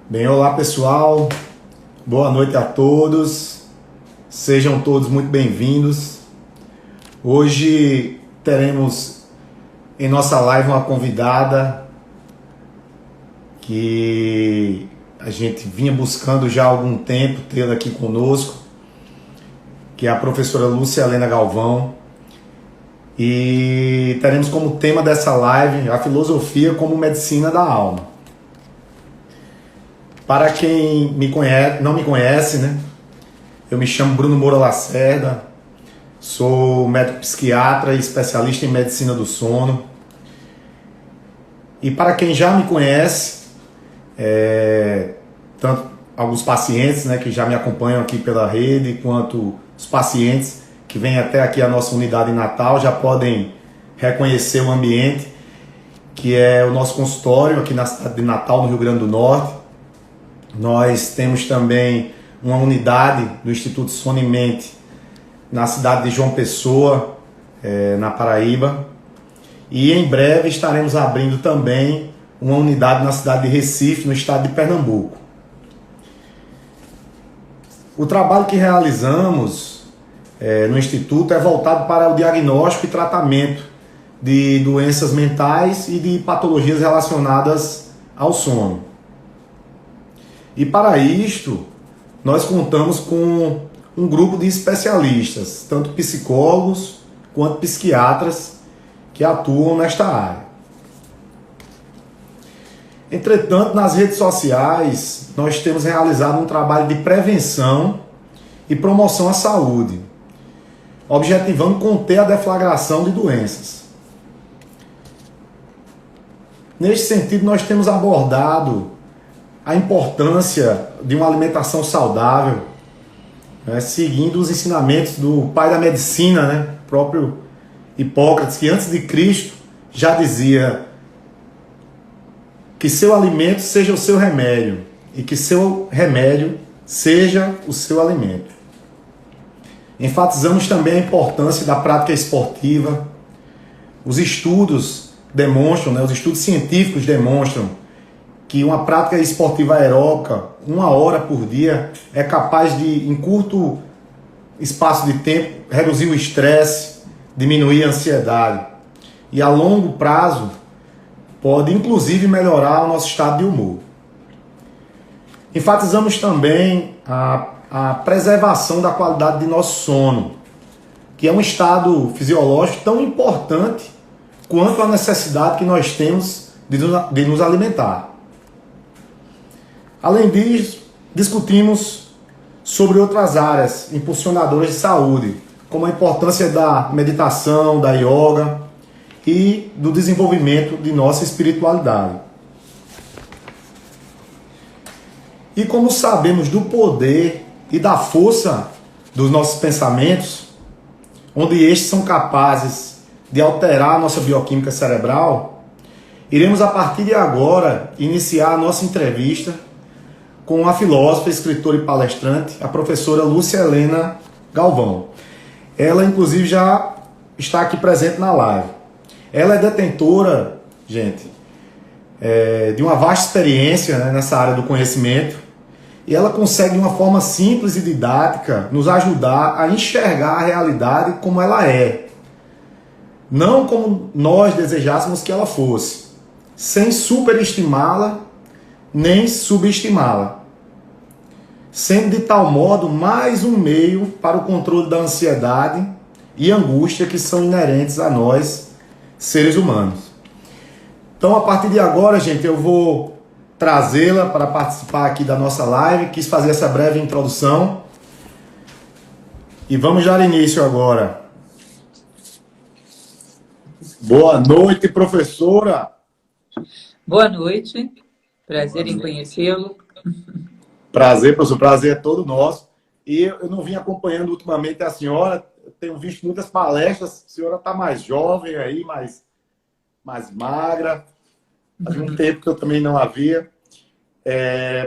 Bem, olá pessoal, boa noite a todos, sejam todos muito bem-vindos. Hoje teremos em nossa live uma convidada que a gente vinha buscando já há algum tempo tê-la aqui conosco, que é a professora Lúcia Helena Galvão. E teremos como tema dessa live a filosofia como medicina da alma. Para quem não me conhece, né? Eu me chamo Bruno Moura Lacerda, sou médico psiquiatra e especialista em medicina do sono. E para quem já me conhece, tanto alguns pacientes, né, que já me acompanham aqui pela rede, quanto os pacientes que vêm até aqui a nossa unidade em Natal, já podem reconhecer o ambiente, que é o nosso consultório aqui na cidade de Natal, no Rio Grande do Norte. Nós temos também uma unidade do Instituto Sono e Mente na cidade de João Pessoa, na Paraíba. E em breve estaremos abrindo também uma unidade na cidade de Recife, no estado de Pernambuco. O trabalho que realizamos no Instituto é voltado para o diagnóstico e tratamento de doenças mentais e de patologias relacionadas ao sono. E para isto, nós contamos com um grupo de especialistas, tanto psicólogos quanto psiquiatras, que atuam nesta área. Entretanto, nas redes sociais, nós temos realizado um trabalho de prevenção e promoção à saúde, objetivando conter a deflagração de doenças. Neste sentido, nós temos abordado a importância de uma alimentação saudável, né, seguindo os ensinamentos do pai da medicina, né, próprio Hipócrates, que antes de Cristo já dizia que seu alimento seja o seu remédio e que seu remédio seja o seu alimento. Enfatizamos também a importância da prática esportiva. Os estudos demonstram, né, os estudos científicos demonstram que uma prática esportiva aeróbica, 1 hora por dia, é capaz de, em curto espaço de tempo, reduzir o estresse, diminuir a ansiedade. E a longo prazo, pode inclusive melhorar o nosso estado de humor. Enfatizamos também a preservação da qualidade de nosso sono, que é um estado fisiológico tão importante quanto a necessidade que nós temos de nos alimentar. Além disso, discutimos sobre outras áreas impulsionadoras de saúde, como a importância da meditação, da yoga e do desenvolvimento de nossa espiritualidade. E como sabemos do poder e da força dos nossos pensamentos, onde estes são capazes de alterar a nossa bioquímica cerebral, iremos a partir de agora iniciar a nossa entrevista com a filósofa, escritora e palestrante, a professora Lúcia Helena Galvão. Ela, inclusive, já está aqui presente na live. Ela é detentora, gente, de uma vasta experiência, né, nessa área do conhecimento, e ela consegue, de uma forma simples e didática, nos ajudar a enxergar a realidade como ela é, não como nós desejássemos que ela fosse, sem superestimá-la nem subestimá-la, sendo de tal modo mais um meio para o controle da ansiedade e angústia que são inerentes a nós, seres humanos. Então, a partir de agora, gente, eu vou trazê-la para participar aqui da nossa live. Quis fazer essa breve introdução e vamos dar início agora. Boa noite, professora. Boa noite. Prazer em conhecê-lo. Prazer, professor. Prazer é todo nosso. E eu não vim acompanhando ultimamente a senhora. Eu tenho visto muitas palestras. A senhora está mais jovem aí, mais magra. Faz um tempo que eu também não a via.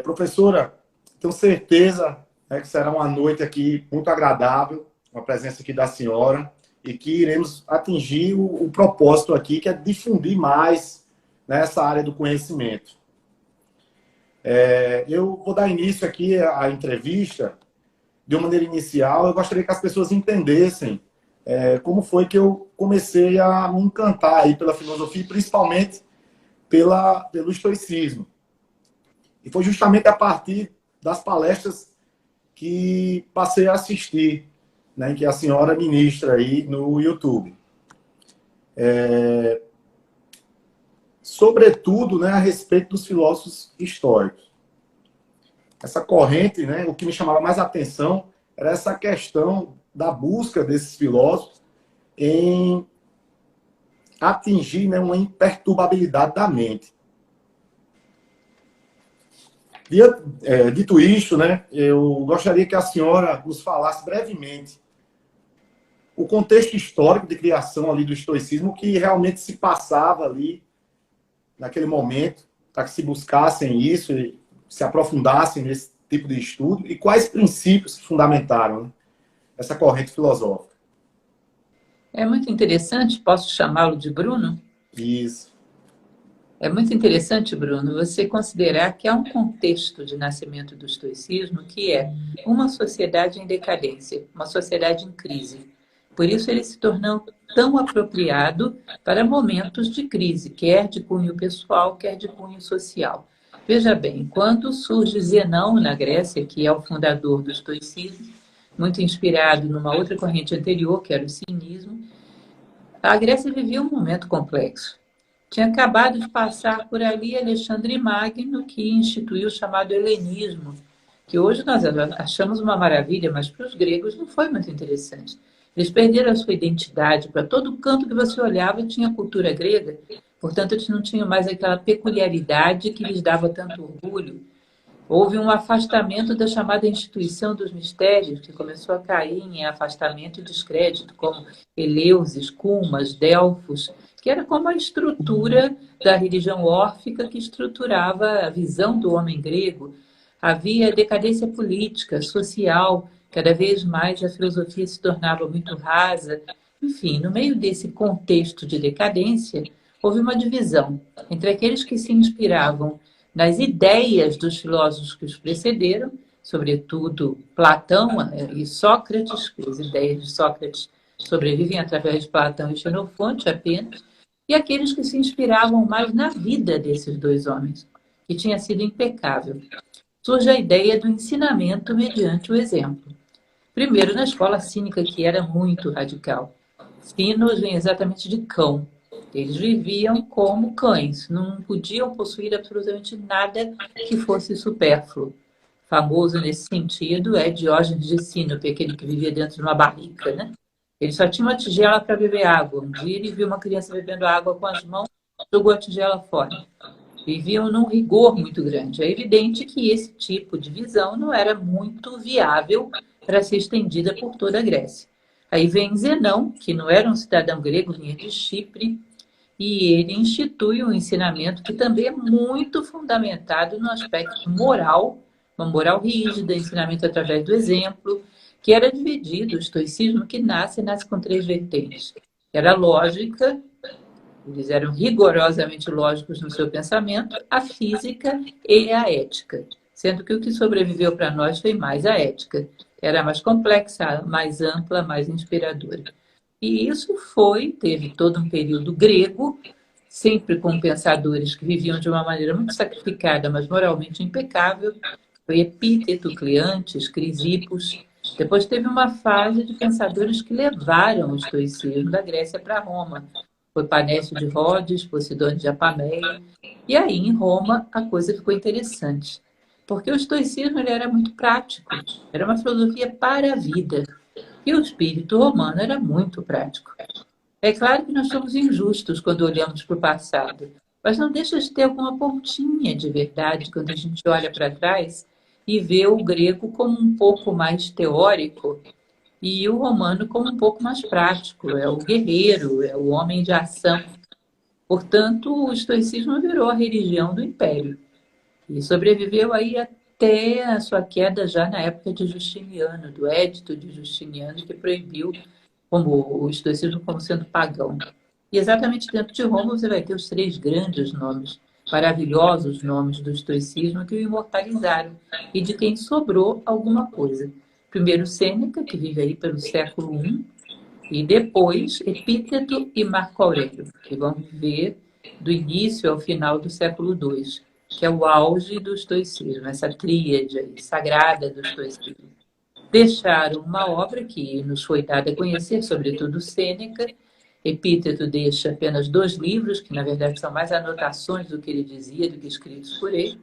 Professora, tenho certeza, né, que será uma noite aqui muito agradável, a presença aqui da senhora, e que iremos atingir o propósito aqui, que é difundir mais nessa área do conhecimento. Eu vou dar início aqui à entrevista de uma maneira inicial. Eu gostaria que as pessoas entendessem como foi que eu comecei a me encantar aí pela filosofia, principalmente pelo estoicismo. E foi justamente a partir das palestras que passei a assistir, né, que a senhora ministra aí no YouTube. Sobretudo, né, a respeito dos filósofos históricos. Essa corrente, né, o que me chamava mais atenção era essa questão da busca desses filósofos em atingir, né, uma imperturbabilidade da mente. Dito isto, né, eu gostaria que a senhora nos falasse brevemente o contexto histórico de criação ali do estoicismo, que realmente se passava ali naquele momento, para que se buscassem isso e se aprofundassem nesse tipo de estudo, e quais princípios que fundamentaram, né, essa corrente filosófica. É muito interessante, posso chamá-lo de Bruno? Isso. É muito interessante, Bruno, você considerar que há um contexto de nascimento do estoicismo que é uma sociedade em decadência, uma sociedade em crise. Por isso ele se tornou tão apropriado para momentos de crise, quer de cunho pessoal, quer de cunho social. Veja bem, quando surge Zenão na Grécia, que é o fundador do estoicismo, muito inspirado numa outra corrente anterior, que era o cinismo, a Grécia vivia um momento complexo. Tinha acabado de passar por ali Alexandre Magno, que instituiu o chamado helenismo, que hoje nós achamos uma maravilha, mas para os gregos não foi muito interessante. Eles perderam a sua identidade. Para todo canto que você olhava tinha cultura grega, portanto, eles não tinham mais aquela peculiaridade que lhes dava tanto orgulho. Houve um afastamento da chamada instituição dos mistérios, que começou a cair em afastamento e descrédito, como Eleusis, Cumas, Delfos, que era como a estrutura da religião órfica que estruturava a visão do homem grego. Havia decadência política, social, cada vez mais a filosofia se tornava muito rasa. Enfim, no meio desse contexto de decadência, houve uma divisão entre aqueles que se inspiravam nas ideias dos filósofos que os precederam, sobretudo Platão e Sócrates, que as ideias de Sócrates sobrevivem através de Platão e Xenofonte apenas, e aqueles que se inspiravam mais na vida desses dois homens, que tinha sido impecável. Surge a ideia do ensinamento mediante o exemplo. Primeiro, na escola cínica, que era muito radical. Sinos vem exatamente de cão. Eles viviam como cães, não podiam possuir absolutamente nada que fosse supérfluo. Famoso nesse sentido é Diógenes de Sinope, aquele que vivia dentro de uma barrica, né? Ele só tinha uma tigela para beber água. Um dia ele viu uma criança bebendo água com as mãos, jogou a tigela fora. Viviam num rigor muito grande. É evidente que esse tipo de visão não era muito viável para ser estendida por toda a Grécia. Aí vem Zenão, que não era um cidadão grego, vinha de Chipre, e ele institui um ensinamento que também é muito fundamentado no aspecto moral, uma moral rígida, ensinamento através do exemplo, que era dividido, o estoicismo que nasce com três vertentes. Era a lógica, eles eram rigorosamente lógicos no seu pensamento, a física e a ética, sendo que o que sobreviveu para nós foi mais a ética. Era mais complexa, mais ampla, mais inspiradora. E isso teve todo um período grego, sempre com pensadores que viviam de uma maneira muito sacrificada, mas moralmente impecável. Foi Epíteto, Cleantes, Crisippos. Depois teve uma fase de pensadores que levaram o estoicismo da Grécia para Roma. Foi Panécio de Rhodes, Posidônio de Apameia. E aí, em Roma, a coisa ficou interessante. Porque o estoicismo ele era muito prático. Era uma filosofia para a vida. E o espírito romano era muito prático. É claro que nós somos injustos quando olhamos para o passado, mas não deixa de ter alguma pontinha de verdade quando a gente olha para trás e vê o grego como um pouco mais teórico e o romano como um pouco mais prático. É o guerreiro, é o homem de ação. Portanto, o estoicismo virou a religião do império e sobreviveu aí até a sua queda já na época de Justiniano, do Edito de Justiniano, que proibiu como o estoicismo como sendo pagão. E exatamente dentro de Roma você vai ter os três grandes nomes maravilhosos nomes do estoicismo que o imortalizaram e de quem sobrou alguma coisa. Primeiro Sêneca, que vive aí pelo século I, e depois Epíteto e Marco Aurélio, que vão viver do início ao final do século II, que é o auge do estoicismo, essa tríade aí, sagrada do estoicismo. Deixaram uma obra que nos foi dada a conhecer, sobretudo Sêneca. Epíteto deixa apenas 2 livros, que na verdade são mais anotações do que ele dizia, do que escritos por ele.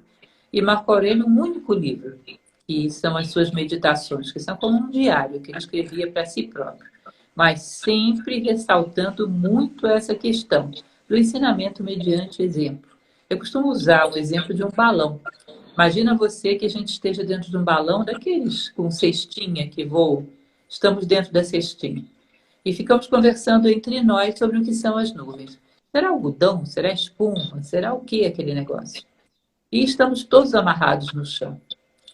E Marco Aurélio, um único livro, que são as suas meditações, que são como um diário que ele escrevia para si próprio, mas sempre ressaltando muito essa questão do ensinamento mediante exemplo. Eu costumo usar o exemplo de um balão. Imagina você que a gente esteja dentro de um balão daqueles com cestinha que voam. Estamos dentro da cestinha. E ficamos conversando entre nós sobre o que são as nuvens. Será algodão? Será espuma? Será o que aquele negócio? E estamos todos amarrados no chão.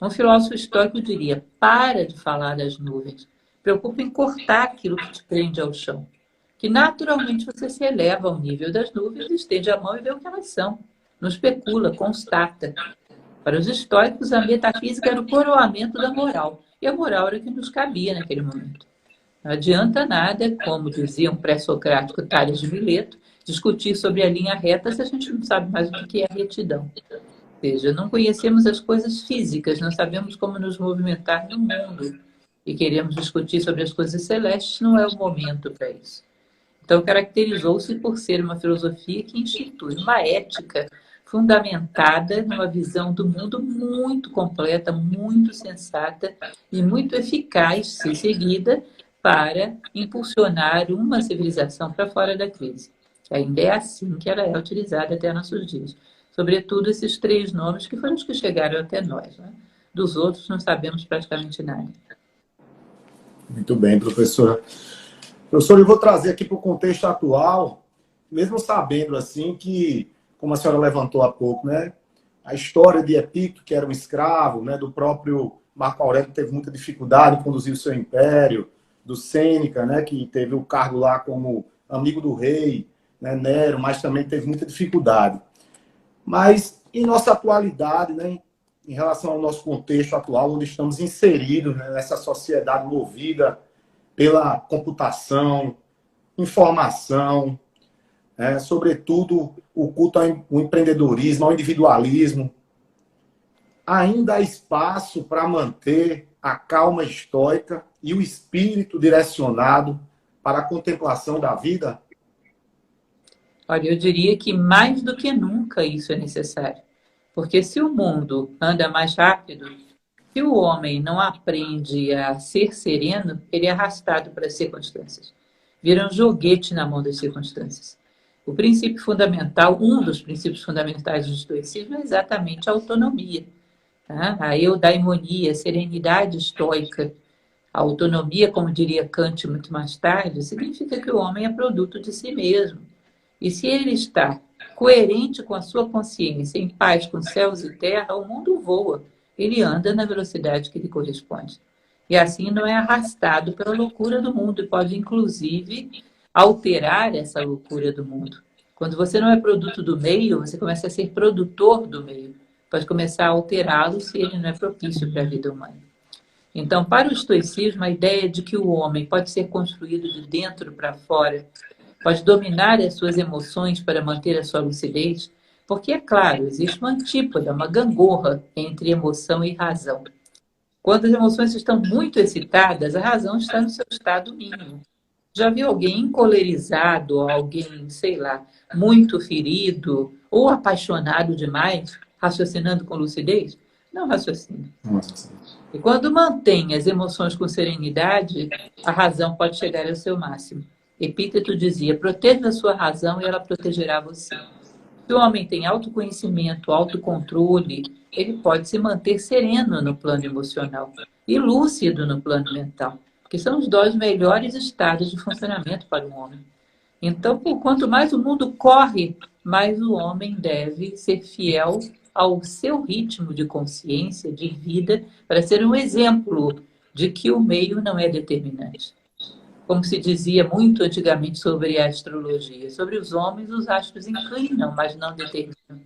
Um filósofo estoico diria: para de falar das nuvens. Preocupa em cortar aquilo que te prende ao chão. Que naturalmente você se eleva ao nível das nuvens, estende a mão e vê o que elas são. Não especula, constata. Para os estoicos, a metafísica era o coroamento da moral. E a moral era o que nos cabia naquele momento. Não adianta nada, como dizia um pré-socrático Tales de Mileto, discutir sobre a linha reta se a gente não sabe mais o que é retidão. Ou seja, não conhecemos as coisas físicas, não sabemos como nos movimentar no mundo. E queremos discutir sobre as coisas celestes, não é o momento para isso. Então, caracterizou-se por ser uma filosofia que institui uma ética fundamentada numa visão do mundo muito completa, muito sensata e muito eficaz, se seguida, para impulsionar uma civilização para fora da crise. Ainda é assim que ela é utilizada até nossos dias. Sobretudo esses 3 nomes que foram os que chegaram até nós. Né? Dos outros não sabemos praticamente nada. Muito bem, professora. Professor, eu vou trazer aqui para o contexto atual, mesmo sabendo assim que, como a senhora levantou há pouco, né, a história de Epicto, que era um escravo, né, do próprio Marco Aurélio, que teve muita dificuldade em conduzir o seu império, do Sêneca, né, que teve o cargo lá como amigo do rei, né, Nero, mas também teve muita dificuldade. Mas em nossa atualidade, né, em relação ao nosso contexto atual, onde estamos inseridos, né, nessa sociedade movida pela computação, informação, sobretudo o culto ao empreendedorismo, ao individualismo, ainda há espaço para manter a calma estoica e o espírito direcionado para a contemplação da vida? Olha, eu diria que mais do que nunca isso é necessário. Porque se o mundo anda mais rápido, se o homem não aprende a ser sereno, ele é arrastado para as circunstâncias. Vira um joguete na mão das circunstâncias. O princípio fundamental, um dos princípios fundamentais do estoicismo é exatamente a autonomia. Tá? A eudaimonia, a serenidade estoica. A autonomia, como diria Kant muito mais tarde, significa que o homem é produto de si mesmo. E se ele está coerente com a sua consciência, em paz com céus e terra, o mundo voa. Ele anda na velocidade que lhe corresponde. E assim não é arrastado pela loucura do mundo e pode, inclusive, alterar essa loucura do mundo. Quando você não é produto do meio, você começa a ser produtor do meio. Pode começar a alterá-lo se ele não é propício para a vida humana. Então, para o estoicismo, a ideia de que o homem pode ser construído de dentro para fora, pode dominar as suas emoções para manter a sua lucidez, porque, é claro, existe uma antípoda, uma gangorra entre emoção e razão. Quando as emoções estão muito excitadas, a razão está no seu estado mínimo. Já viu alguém encolerizado, alguém, sei lá, muito ferido ou apaixonado demais, raciocinando com lucidez? Não raciocina. E quando mantém as emoções com serenidade, a razão pode chegar ao seu máximo. Epíteto dizia: proteja a sua razão e ela protegerá você. Se o homem tem autoconhecimento, autocontrole, ele pode se manter sereno no plano emocional e lúcido no plano mental, que são os 2 melhores estados de funcionamento para o homem. Então, quanto mais o mundo corre, mais o homem deve ser fiel ao seu ritmo de consciência, de vida, para ser um exemplo de que o meio não é determinante. Como se dizia muito antigamente sobre a astrologia, sobre os homens os astros inclinam, mas não determinam.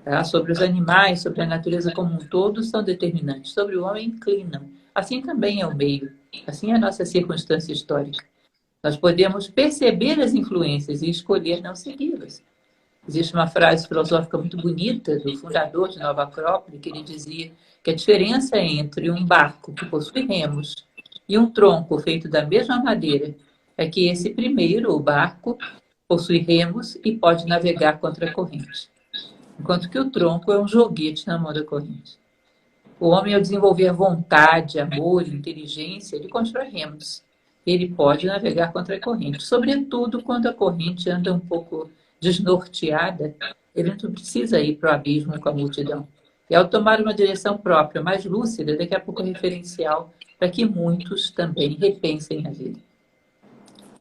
Tá? Sobre os animais, sobre a natureza como um todo, são determinantes. Sobre o homem, inclinam. Assim também é o meio. Assim é a nossa circunstância histórica. Nós podemos perceber as influências e escolher não segui-las. Existe uma frase filosófica muito bonita do fundador de Nova Acrópole, que ele dizia que a diferença entre um barco que possui remos e um tronco feito da mesma madeira é que esse primeiro, o barco, possui remos e pode navegar contra a corrente, enquanto que o tronco é um joguete na mão da corrente. O homem, ao desenvolver vontade, amor, inteligência, ele constrói remos. Ele pode navegar contra a corrente, sobretudo quando a corrente anda um pouco desnorteada, ele não precisa ir para o abismo com a multidão. E ao tomar uma direção própria, mais lúcida, daqui a pouco referencial para que muitos também repensem a vida.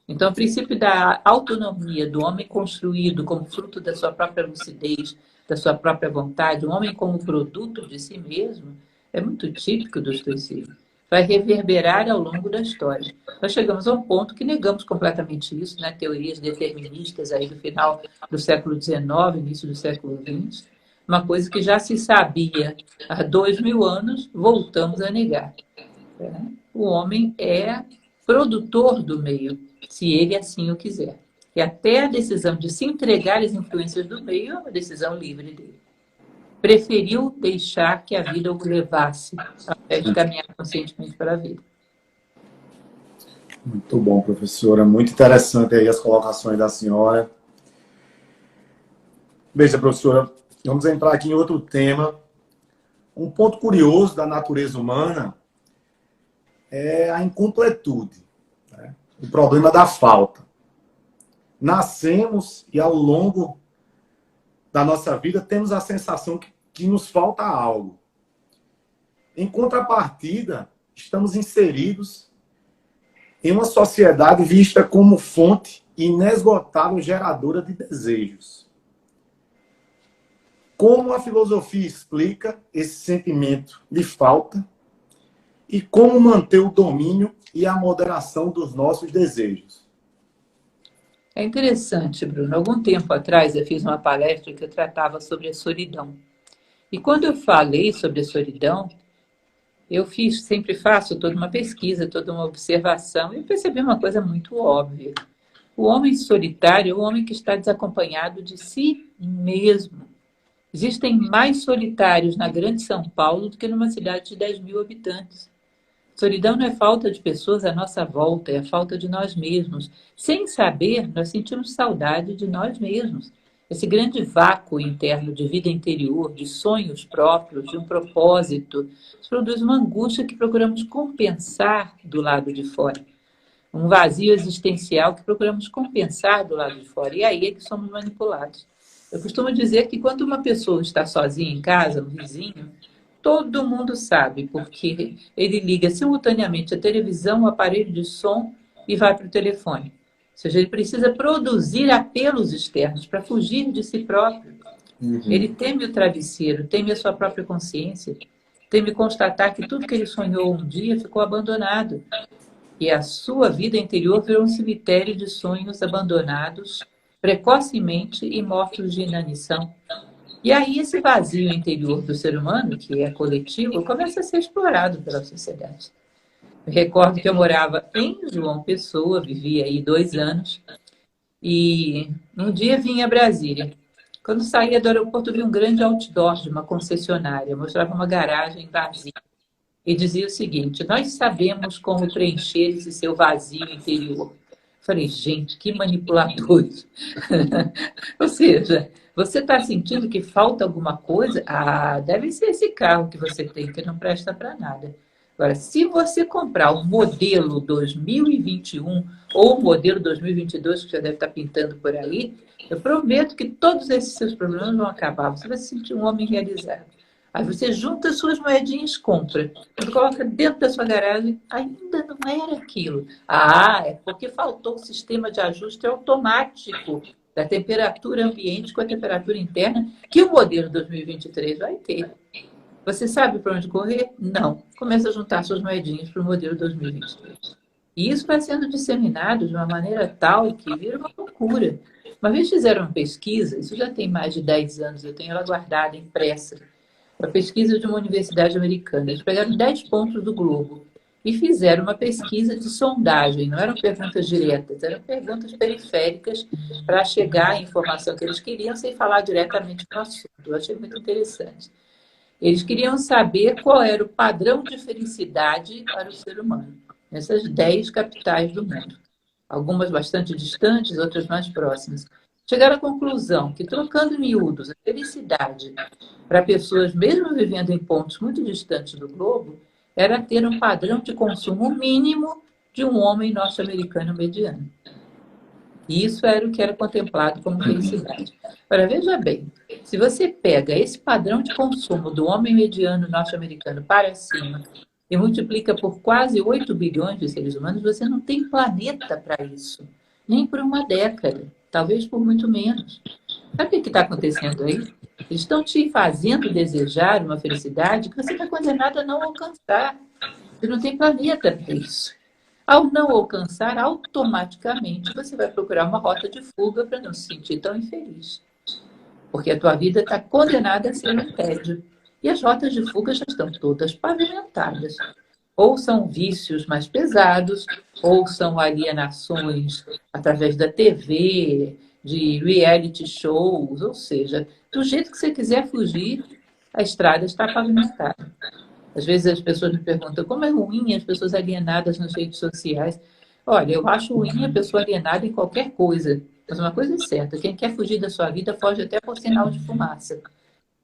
Então, o princípio da autonomia do homem construído como fruto da sua própria lucidez, da sua própria vontade, o homem como produto de si mesmo, é muito típico do estoicismo. Vai reverberar ao longo da história. Nós chegamos a um ponto que negamos completamente isso, né? Teorias deterministas aí do final do século XIX, início do século XX, uma coisa que já se sabia há 2000 anos, voltamos a negar. O homem é produtor do meio, se ele assim o quiser. E até a decisão de se entregar às influências do meio é uma decisão livre dele. Preferiu deixar que a vida o levasse, ao invés de caminhar conscientemente para a vida. Muito bom, professora. Muito interessante aí as colocações da senhora. Veja, professora, vamos entrar aqui em outro tema. Um ponto curioso da natureza humana é a incompletude, né? O problema da falta. Nascemos e ao longo da nossa vida temos a sensação que nos falta algo. Em contrapartida, estamos inseridos em uma sociedade vista como fonte inesgotável geradora de desejos. Como a filosofia explica esse sentimento de falta e como manter o domínio e a moderação dos nossos desejos? É interessante, Bruno. Algum tempo atrás eu fiz uma palestra que eu tratava sobre a solidão. E quando eu falei sobre a solidão, sempre faço toda uma pesquisa, toda uma observação, e percebi uma coisa muito óbvia. O homem solitário é o homem que está desacompanhado de si mesmo. Existem mais solitários na grande São Paulo do que numa cidade de 10 mil habitantes. Solidão não é falta de pessoas à nossa volta, é a falta de nós mesmos. Sem saber, nós sentimos saudade de nós mesmos. Esse grande vácuo interno de vida interior, de sonhos próprios, de um propósito, produz uma angústia que procuramos compensar do lado de fora. Um vazio existencial que procuramos compensar do lado de fora. E aí é que somos manipulados. Eu costumo dizer que quando uma pessoa está sozinha em casa, um vizinho, todo mundo sabe, porque ele liga simultaneamente a televisão, o aparelho de som e vai para o telefone. Ou seja, ele precisa produzir apelos externos para fugir de si próprio. Ele teme o travesseiro, teme a sua própria consciência, teme constatar que tudo que ele sonhou um dia ficou abandonado. E a sua vida interior virou um cemitério de sonhos abandonados precocemente e mortos de inanição. E aí esse vazio interior do ser humano, que é coletivo, começa a ser explorado pela sociedade. Eu recordo que eu morava em João Pessoa, vivia aí 2 anos, e um dia vim a Brasília. Quando saía do aeroporto, vi um grande outdoor de uma concessionária, mostrava uma garagem vazia. E dizia o seguinte: nós sabemos como preencher esse seu vazio interior. Falei, gente, que manipuladores. Ou seja, você está sentindo que falta alguma coisa? Ah, deve ser esse carro que você tem, que não presta para nada. Agora, se você comprar o modelo 2021 ou o modelo 2022, que já deve estar pintando por aí, eu prometo que todos esses seus problemas vão acabar. Você vai se sentir um homem realizado. Aí você junta suas moedinhas, compra. Quando coloca dentro da sua garagem, ainda não era aquilo. Ah, é porque faltou o sistema de ajuste automático da temperatura ambiente com a temperatura interna que o modelo 2023 vai ter. Você sabe para onde correr? Não. Começa a juntar suas moedinhas para o modelo 2023. E isso vai sendo disseminado de uma maneira tal que vira uma loucura. Uma vez fizeram uma pesquisa, isso já tem mais de 10 anos, eu tenho ela guardada, impressa, uma pesquisa de uma universidade americana. Eles pegaram 10 pontos do globo e fizeram uma pesquisa de sondagem. Não eram perguntas diretas, eram perguntas periféricas para chegar à informação que eles queriam sem falar diretamente no assunto. Eu achei muito interessante. Eles queriam saber qual era o padrão de felicidade para o ser humano, nessas 10 capitais do mundo. Algumas bastante distantes, outras mais próximas. Chegaram à conclusão que, trocando em miúdos a felicidade para pessoas mesmo vivendo em pontos muito distantes do globo, era ter um padrão de consumo mínimo de um homem norte-americano mediano. E isso era o que era contemplado como felicidade. Agora, veja bem, se você pega esse padrão de consumo do homem mediano norte-americano para cima e multiplica por quase 8 bilhões de seres humanos, você não tem planeta para isso. Nem por uma década, talvez por muito menos. Sabe o que está acontecendo aí? Eles estão te fazendo desejar uma felicidade que você está condenado a não alcançar. Você não tem planeta para isso. Ao não alcançar, automaticamente você vai procurar uma rota de fuga para não se sentir tão infeliz. Porque a tua vida está condenada a ser um tédio. E as rotas de fuga já estão todas pavimentadas. Ou são vícios mais pesados, ou são alienações através da TV, de reality shows, ou seja, do jeito que você quiser fugir, a estrada está pavimentada. Às vezes as pessoas me perguntam como é ruim as pessoas alienadas nas redes sociais. Olha, eu acho ruim a pessoa alienada em qualquer coisa. Mas uma coisa é certa, quem quer fugir da sua vida foge até por sinal de fumaça.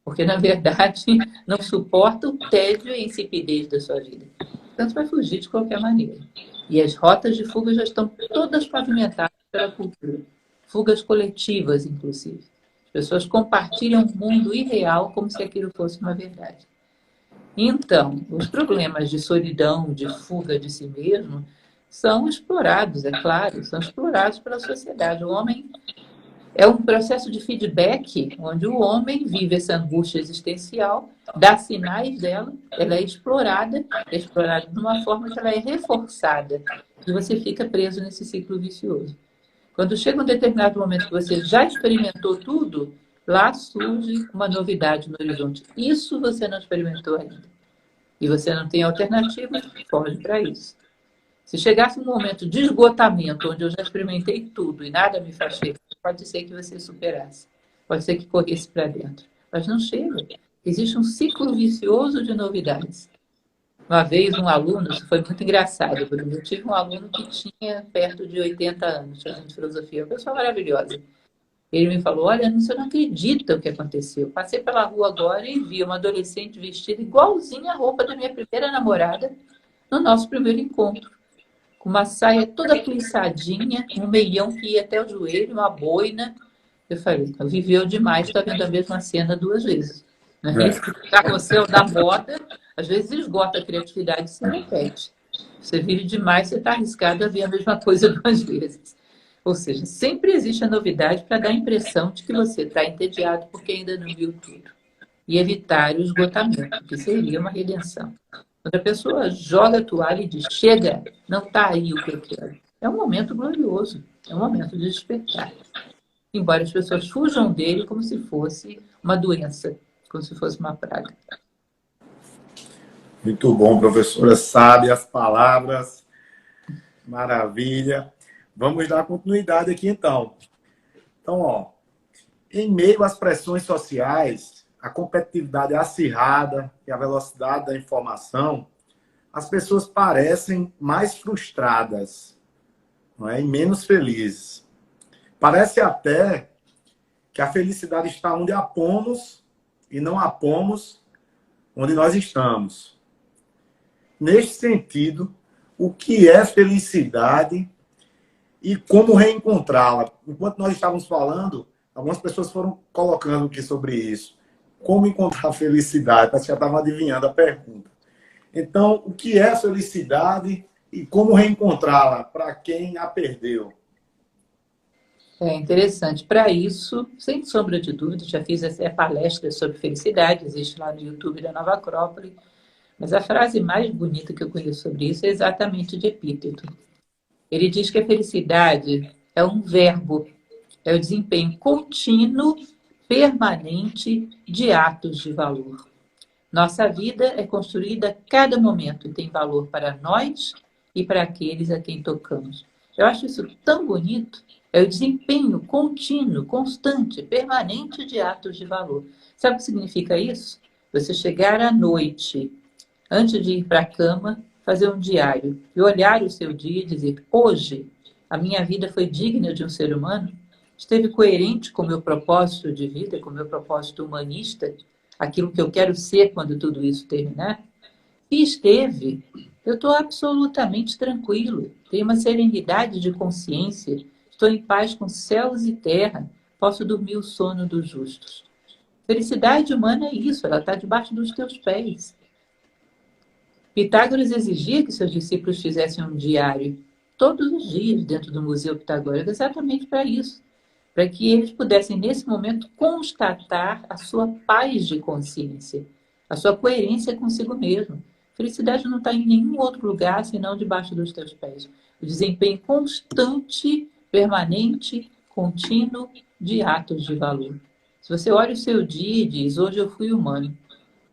Porque, na verdade, não suporta o tédio e a insipidez da sua vida. Então, você vai fugir de qualquer maneira. E as rotas de fuga já estão todas pavimentadas pela cultura. Fugas coletivas, inclusive. As pessoas compartilham o mundo irreal como se aquilo fosse uma verdade. Então, os problemas de solidão, de fuga de si mesmo, são explorados, é claro, são explorados pela sociedade. O homem é um processo de feedback, onde o homem vive essa angústia existencial, dá sinais dela, ela é explorada de uma forma que ela é reforçada, e você fica preso nesse ciclo vicioso. Quando chega um determinado momento que você já experimentou tudo, lá surge uma novidade no horizonte. Isso você não experimentou ainda. E você não tem alternativa, foge para isso. Se chegasse um momento de esgotamento, onde eu já experimentei tudo e nada me faz feliz, pode ser que você superasse. Pode ser que corresse para dentro. Mas não chega. Existe um ciclo vicioso de novidades. Uma vez um aluno, isso foi muito engraçado, Bruno. Eu tive um aluno que tinha perto de 80 anos, fazendo filosofia, uma pessoa maravilhosa. Ele me falou, olha, você não acredita o que aconteceu. Passei pela rua agora e vi uma adolescente vestida igualzinha à roupa da minha primeira namorada no nosso primeiro encontro. Com uma saia toda plissadinha, um meião que ia até o joelho, uma boina. Eu falei, viveu demais, está vendo a mesma cena 2 vezes. O carrossel da moda, às vezes esgota a criatividade e se repete. Você vive demais, você está arriscado a ver a mesma coisa 2 vezes. Ou seja, sempre existe a novidade para dar a impressão de que você está entediado porque ainda não viu tudo. E evitar o esgotamento, que seria uma redenção. Quando a pessoa joga a toalha e diz, chega, não está aí o que eu quero. É um momento glorioso, é um momento de despertar. Embora as pessoas fujam dele como se fosse uma doença, como se fosse uma praga. Muito bom, professora, sabe as palavras. Maravilha. Vamos dar continuidade aqui, então. Então, ó, em meio às pressões sociais, a competitividade acirrada e a velocidade da informação, as pessoas parecem mais frustradas, não é? E menos felizes. Parece até que a felicidade está onde a pomos e não a pomos onde nós estamos. Neste sentido, o que é felicidade e como reencontrá-la? Enquanto nós estávamos falando, algumas pessoas foram colocando aqui sobre isso. Como encontrar a felicidade? Parece que já estavam adivinhando a pergunta. Então, o que é felicidade e como reencontrá-la para quem a perdeu? É interessante. Para isso, sem sombra de dúvida, já fiz essa palestra sobre felicidade, existe lá no YouTube da Nova Acrópole, mas a frase mais bonita que eu conheço sobre isso é exatamente de Epíteto. Ele diz que a felicidade é um verbo, É o desempenho contínuo, permanente de atos de valor. Nossa vida é construída a cada momento e tem valor para nós e para aqueles a quem tocamos. Eu acho isso tão bonito. É o desempenho contínuo, constante, permanente de atos de valor. Sabe o que significa isso? Você chegar à noite, antes de ir para a cama, fazer um diário e olhar o seu dia e dizer: hoje a minha vida foi digna de um ser humano? Esteve coerente com o meu propósito de vida, com o meu propósito humanista, aquilo que eu quero ser quando tudo isso terminar? E esteve. Eu estou absolutamente tranquilo, tenho uma serenidade de consciência, estou em paz com céus e terra, posso dormir o sono dos justos. Felicidade humana é isso, ela está debaixo dos teus pés. Pitágoras exigia que seus discípulos fizessem um diário todos os dias dentro do Museu Pitagórico, exatamente para isso, para que eles pudessem, nesse momento, constatar a sua paz de consciência, a sua coerência consigo mesmo. Felicidade não está em nenhum outro lugar senão debaixo dos teus pés. O desempenho constante, permanente, contínuo de atos de valor. Se você olha o seu dia e diz: hoje eu fui humano,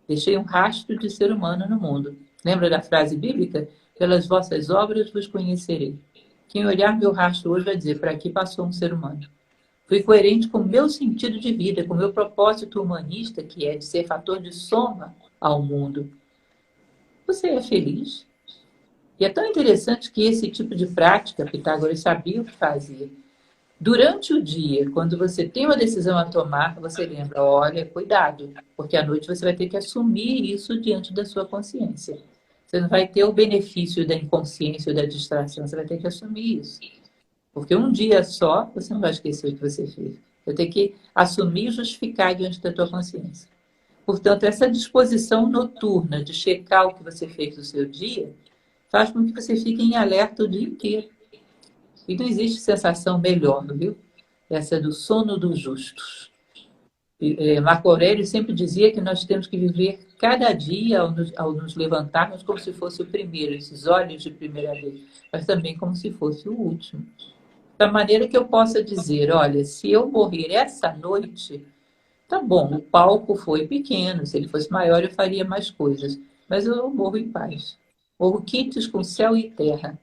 deixei um rastro de ser humano no mundo. Lembra da frase bíblica? Pelas vossas obras vos conhecerei. Quem olhar meu rastro hoje vai dizer: para aqui passou um ser humano. Fui coerente com o meu sentido de vida, com o meu propósito humanista, que é de ser fator de soma ao mundo. Você é feliz? E é tão interessante que esse tipo de prática, Pitágoras sabia o que fazia. Durante o dia, quando você tem uma decisão a tomar, você lembra: olha, cuidado, porque à noite você vai ter que assumir isso diante da sua consciência. Você não vai ter o benefício da inconsciência ou da distração, você vai ter que assumir isso. Porque um dia só, você não vai esquecer o que você fez. Vai ter que assumir e justificar diante da tua consciência. Portanto, essa disposição noturna de checar o que você fez no seu dia faz com que você fique em alerta o dia inteiro. E não existe sensação melhor, viu? Essa é do sono dos justos. Marco Aurélio sempre dizia que nós temos que viver cada dia ao nos levantarmos como se fosse o primeiro, esses olhos de primeira vez, mas também como se fosse o último. Da maneira que eu possa dizer: olha, se eu morrer essa noite, tá bom, o palco foi pequeno, se ele fosse maior eu faria mais coisas, mas eu morro em paz. Morro quites com céu e terra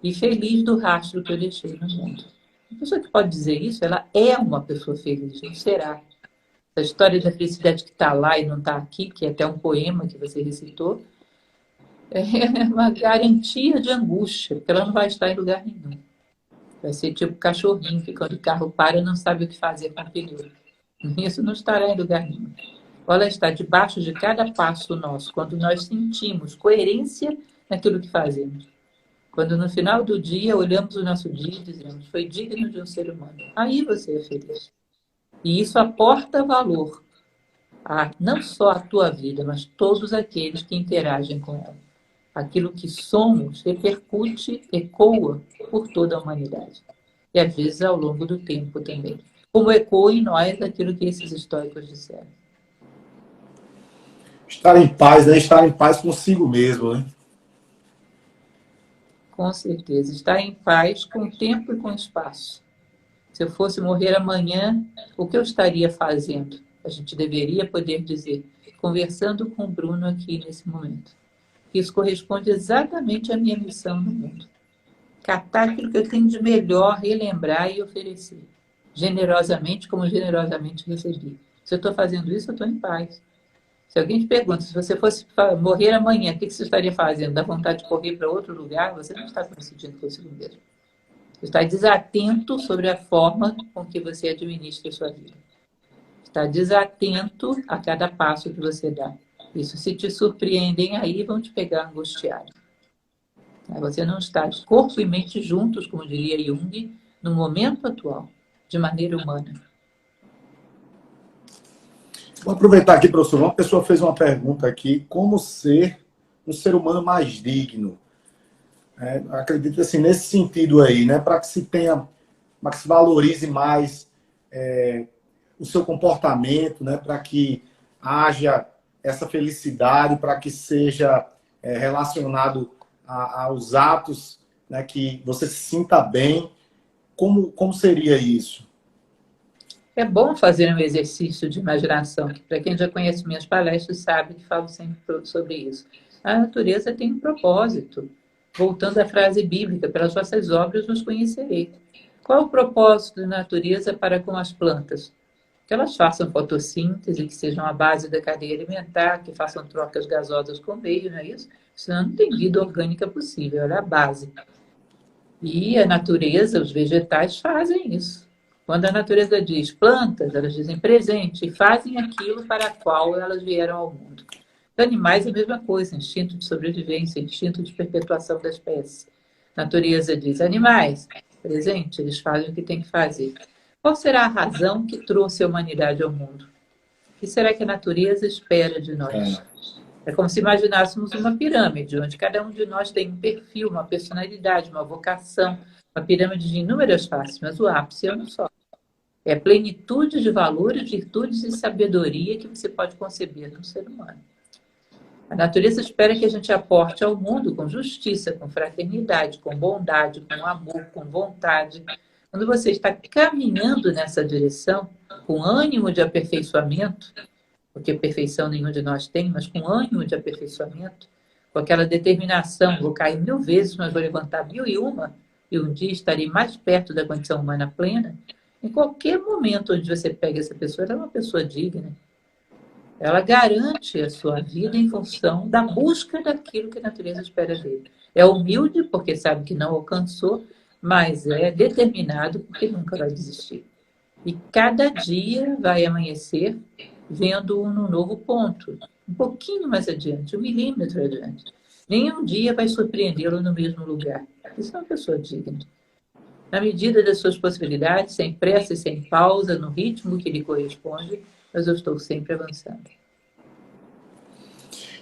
e feliz do rastro que eu deixei no mundo. A pessoa que pode dizer isso, ela é uma pessoa feliz, não será. A história da felicidade que está lá e não está aqui, que é até um poema que você recitou, é uma garantia de angústia, porque ela não vai estar em lugar nenhum. Vai ser tipo cachorrinho que quando o carro para não sabe o que fazer com o pneu. Isso não estará em lugar nenhum. Ela está debaixo de cada passo nosso, quando nós sentimos coerência naquilo que fazemos. Quando no final do dia olhamos o nosso dia e dizemos: foi digno de um ser humano. Aí você é feliz. E isso aporta valor a não só a tua vida, mas todos aqueles que interagem com ela. Aquilo que somos repercute, ecoa por toda a humanidade. E às vezes ao longo do tempo também. Como ecoa em nós aquilo que esses históricos disseram. Estar em paz, né? Estar em paz consigo mesmo, né? Com certeza. Estar em paz com o tempo e com o espaço. Se eu fosse morrer amanhã, o que eu estaria fazendo? A gente deveria poder dizer: conversando com o Bruno aqui nesse momento. Isso corresponde exatamente à minha missão no mundo. Catar aquilo que eu tenho de melhor, relembrar e oferecer. Generosamente, como generosamente recebi. Se eu estou fazendo isso, eu estou em paz. Se alguém te pergunta: se você fosse morrer amanhã, o que você estaria fazendo? Dá vontade de correr para outro lugar? Você não está coincidindo consigo mesmo. Você está desatento sobre a forma com que você administra a sua vida. Está desatento a cada passo que você dá. Isso, se te surpreendem aí, vão te pegar angustiado. Você não está de corpo e mente juntos, como diria Jung, no momento atual, de maneira humana. Vou aproveitar aqui, professor. Uma pessoa fez uma pergunta aqui: como ser um ser humano mais digno? Acredito assim, nesse sentido aí, né? Para que se tenha, para que se valorize mais o seu comportamento, né? Para que haja essa felicidade, para que seja relacionado aos atos, né? Que você se sinta bem. Como seria isso? É bom fazer um exercício de imaginação, que para quem já conhece minhas palestras sabe que falo sempre sobre isso. A natureza tem um propósito. Voltando à frase bíblica, pelas vossas obras nos conhecerei. Qual é o propósito da natureza para com as plantas? Que elas façam fotossíntese, que sejam a base da cadeia alimentar, que façam trocas gasosas com o meio, não é isso? Senão não tem vida orgânica possível, ela é a base. E a natureza, os vegetais fazem isso. Quando a natureza diz plantas, elas dizem presente e fazem aquilo para o qual elas vieram ao mundo. Os animais é a mesma coisa, instinto de sobrevivência, instinto de perpetuação da espécie. A natureza diz animais, presente, eles fazem o que tem que fazer. Qual será a razão que trouxe a humanidade ao mundo? O que será que a natureza espera de nós? É como se imaginássemos uma pirâmide, onde cada um de nós tem um perfil, uma personalidade, uma vocação, uma pirâmide de inúmeras faces, mas o ápice é um só. É a plenitude de valores, virtudes e sabedoria que você pode conceber no ser humano. A natureza espera que a gente aporte ao mundo com justiça, com fraternidade, com bondade, com amor, com vontade. Quando você está caminhando nessa direção, com ânimo de aperfeiçoamento, porque perfeição nenhum de nós tem, mas com ânimo de aperfeiçoamento, com aquela determinação, vou cair 1000 vezes, mas vou levantar 1001, e um dia estarei mais perto da condição humana plena, em qualquer momento onde você pega essa pessoa, ela é uma pessoa digna. Ela garante a sua vida em função da busca daquilo que a natureza espera dele. É humilde, porque sabe que não alcançou, mas é determinado, porque nunca vai desistir. E cada dia vai amanhecer vendo um novo ponto, um pouquinho mais adiante, 1 milímetro adiante. Nenhum dia vai surpreendê-lo no mesmo lugar. Isso é uma pessoa digna. Na medida das suas possibilidades, sem pressa e sem pausa, no ritmo que lhe corresponde, mas eu estou sempre avançando.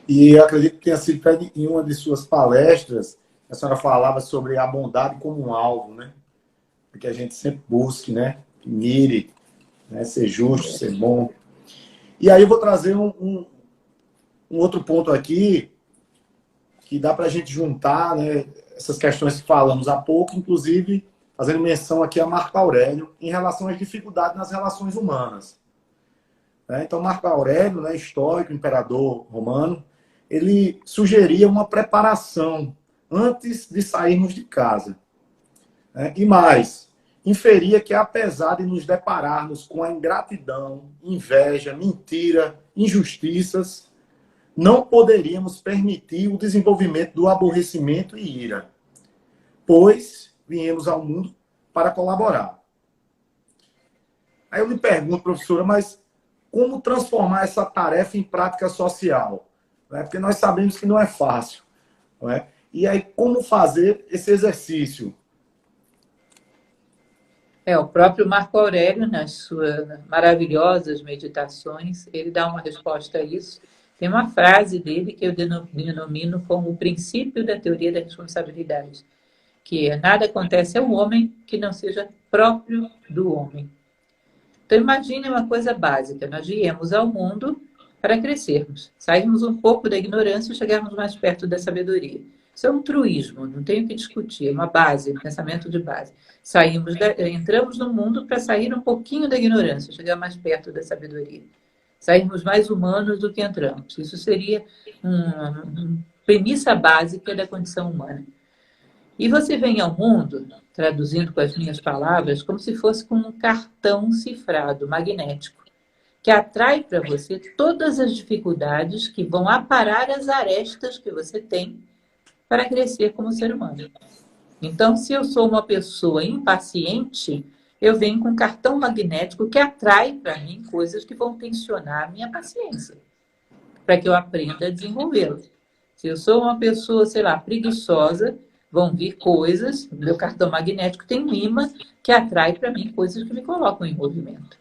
E eu acredito que tenha sido em uma de suas palestras, a senhora falava sobre a bondade como um alvo, né? Porque a gente sempre busque, né? Mire, né? Ser justo, ser bom. E aí eu vou trazer um outro ponto aqui que dá para a gente juntar, né, essas questões que falamos há pouco, inclusive fazendo menção aqui a Marco Aurélio em relação às dificuldades nas relações humanas. Então, Marco Aurélio, né, histórico, imperador romano, ele sugeria uma preparação antes de sairmos de casa. E mais, inferia que apesar de nos depararmos com a ingratidão, inveja, mentira, injustiças, não poderíamos permitir o desenvolvimento do aborrecimento e ira, pois viemos ao mundo para colaborar. Aí eu me pergunto, professora, mas como transformar essa tarefa em prática social? Porque nós sabemos que não é fácil. Não é? E aí, como fazer esse exercício? O próprio Marco Aurélio, nas suas maravilhosas meditações, ele dá uma resposta a isso. Tem uma frase dele que eu denomino como o princípio da teoria da responsabilidade, que é: nada acontece ao homem que não seja próprio do homem. Então, imagine uma coisa básica. Nós viemos ao mundo para crescermos, sairmos um pouco da ignorância e chegarmos mais perto da sabedoria. Isso é um truísmo, não tem o que discutir, é uma base, um pensamento de base. Entramos no mundo para sair um pouquinho da ignorância, chegar mais perto da sabedoria. Sairmos mais humanos do que entramos. Isso seria uma premissa básica da condição humana. E você vem ao mundo, traduzindo com as minhas palavras, como se fosse com um cartão cifrado, magnético, que atrai para você todas as dificuldades que vão aparar as arestas que você tem para crescer como ser humano. Então, se eu sou uma pessoa impaciente, eu venho com um cartão magnético que atrai para mim coisas que vão tensionar a minha paciência, para que eu aprenda a desenvolvê-la. Se eu sou uma pessoa, preguiçosa, vão vir coisas, meu cartão magnético tem um imã que atrai para mim coisas que me colocam em movimento.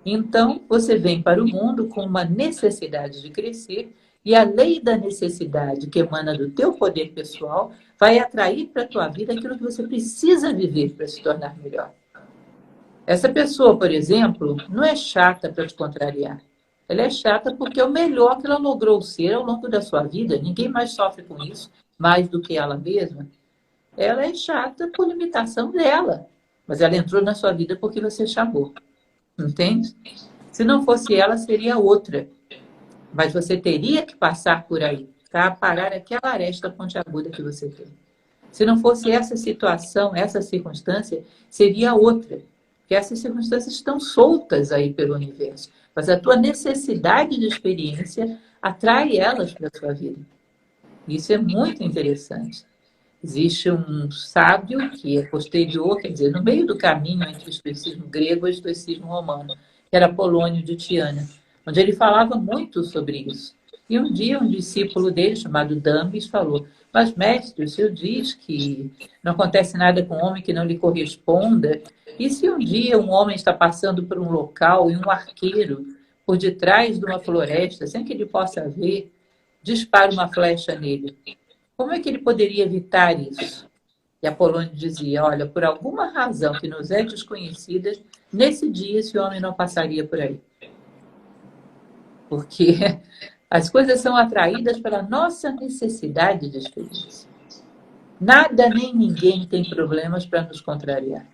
Então, você vem para o mundo com uma necessidade de crescer, e a lei da necessidade que emana do teu poder pessoal vai atrair para a tua vida aquilo que você precisa viver para se tornar melhor. Essa pessoa, por exemplo, não é chata para te contrariar. Ela é chata porque é o melhor que ela logrou ser ao longo da sua vida. Ninguém mais sofre com isso, mais do que ela mesma. Ela é chata por limitação dela, mas ela entrou na sua vida porque você chamou. entende? Se não fosse ela, seria outra. Mas você teria que passar por aí, para parar aquela aresta pontiaguda que você tem. Se não fosse essa situação, essa circunstância, seria outra. Porque essas circunstâncias estão soltas aí pelo universo. Mas a tua necessidade de experiência atrai elas para a sua vida. Isso é muito interessante. Existe um sábio que é posterior, quer dizer, no meio do caminho entre o estoicismo grego e o estoicismo romano, que era Polônio de Tiana, onde ele falava muito sobre isso. E um dia um discípulo dele, chamado Damis, falou: mas, mestre, o senhor diz que não acontece nada com o homem que não lhe corresponda. E se um dia um homem está passando por um local e um arqueiro, por detrás de uma floresta, sem que ele possa ver, dispara uma flecha nele? Como é que ele poderia evitar isso? E Apolônio dizia: olha, por alguma razão que nos é desconhecida, nesse dia esse homem não passaria por aí. Porque as coisas são atraídas pela nossa necessidade de experiência. Nada nem ninguém tem problemas para nos contrariar.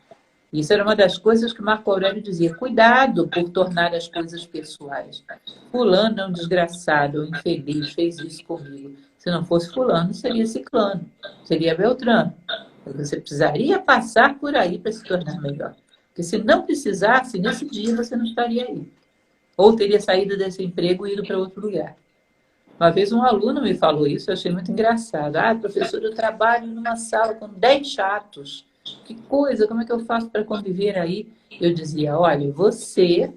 Isso era uma das coisas que Marco Aurélio dizia: cuidado por tornar as coisas pessoais. Fulano é um desgraçado, um infeliz, fez isso comigo. Se não fosse fulano, seria ciclano, seria Beltrano. Você precisaria passar por aí para se tornar melhor. Porque se não precisasse, nesse dia você não estaria aí. Ou teria saído desse emprego e ido para outro lugar. Uma vez um aluno me falou isso, eu achei muito engraçado. Ah, professor, eu trabalho numa sala com 10 chatos. Que coisa, como é que eu faço para conviver aí? Eu dizia: olha, você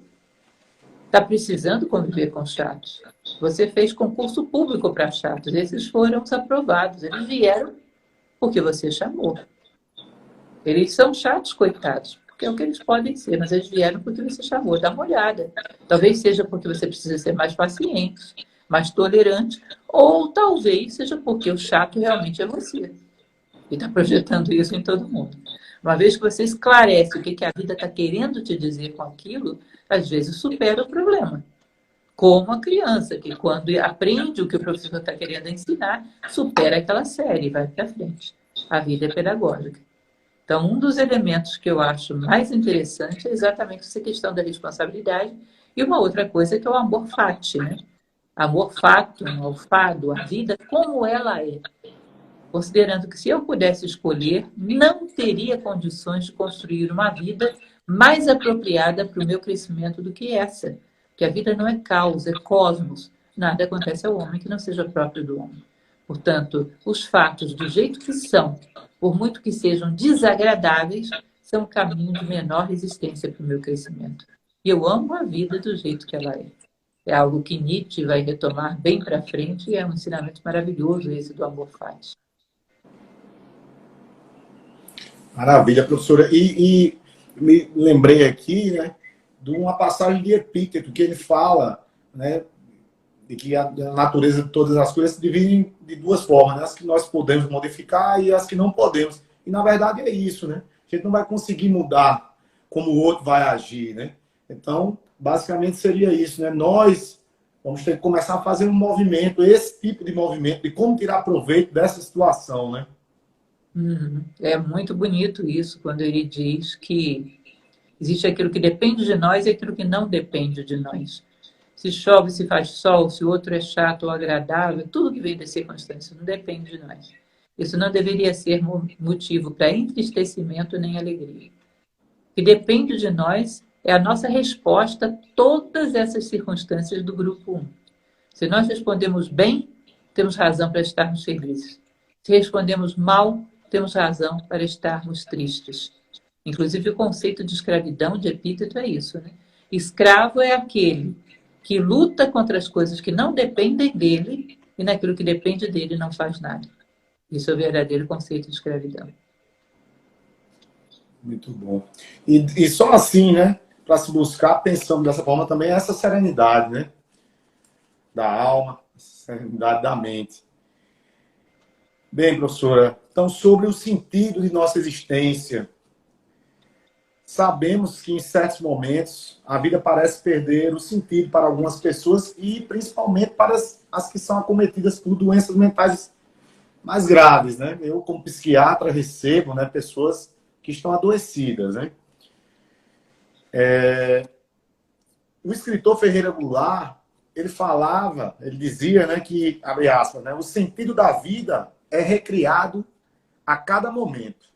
está precisando conviver com chatos. Você fez concurso público para chatos, esses foram aprovados, eles vieram porque você chamou. Eles são chatos, coitados, porque é o que eles podem ser, mas eles vieram porque você chamou. Dá uma olhada. Talvez seja porque você precisa ser mais paciente, mais tolerante, ou talvez seja porque o chato realmente é você. E está projetando isso em todo mundo. Uma vez que você esclarece o que a vida está querendo te dizer com aquilo, às vezes supera o problema. Como a criança, que quando aprende o que o professor está querendo ensinar, supera aquela série e vai para frente. A vida é pedagógica. Então, um dos elementos que eu acho mais interessante é exatamente essa questão da responsabilidade. E uma outra coisa que é o amor fati, né? Amor fatum, o fado, a vida como ela é. Considerando que se eu pudesse escolher, não teria condições de construir uma vida mais apropriada para o meu crescimento do que essa. Porque a vida não é caos, é cosmos. Nada acontece ao homem que não seja próprio do homem. Portanto, os fatos, do jeito que são, por muito que sejam desagradáveis, são um caminho de menor resistência para o meu crescimento. E eu amo a vida do jeito que ela é. É algo que Nietzsche vai retomar bem para frente e é um ensinamento maravilhoso esse do amor fati. Maravilha, professora. E me lembrei aqui, né, de uma passagem de Epíteto, que ele fala, né, de que a natureza de todas as coisas se divide de duas formas, né, as que nós podemos modificar e as que não podemos. E, na verdade, é isso, né? A gente não vai conseguir mudar como o outro vai agir, né? Então, basicamente seria isso, né? Nós vamos ter que começar a fazer um movimento, esse tipo de movimento, de como tirar proveito dessa situação, né? É muito bonito isso, quando ele diz que existe aquilo que depende de nós e aquilo que não depende de nós. Se chove, se faz sol, se o outro é chato ou agradável, tudo que vem das circunstâncias não depende de nós. Isso não deveria ser motivo para entristecimento nem alegria. O que depende de nós é a nossa resposta a todas essas circunstâncias do grupo 1. Se nós respondemos bem, temos razão para estarmos felizes. Se respondemos mal, temos razão para estarmos tristes. Inclusive, o conceito de escravidão de Epíteto é isso, né? Escravo é aquele que luta contra as coisas que não dependem dele e naquilo que depende dele não faz nada. Isso é o verdadeiro conceito de escravidão. Muito bom. E só assim, né, para se buscar, pensando dessa forma também, essa serenidade, né, da alma, serenidade da mente. Bem, professora, então, sobre o sentido de nossa existência, sabemos que em certos momentos a vida parece perder o sentido para algumas pessoas e principalmente para as que são acometidas por doenças mentais mais graves, né? Eu, como psiquiatra, recebo, né, pessoas que estão adoecidas, né? o escritor Ferreira Goulart, ele dizia, né, que, abre aspas, né, o sentido da vida é recriado a cada momento.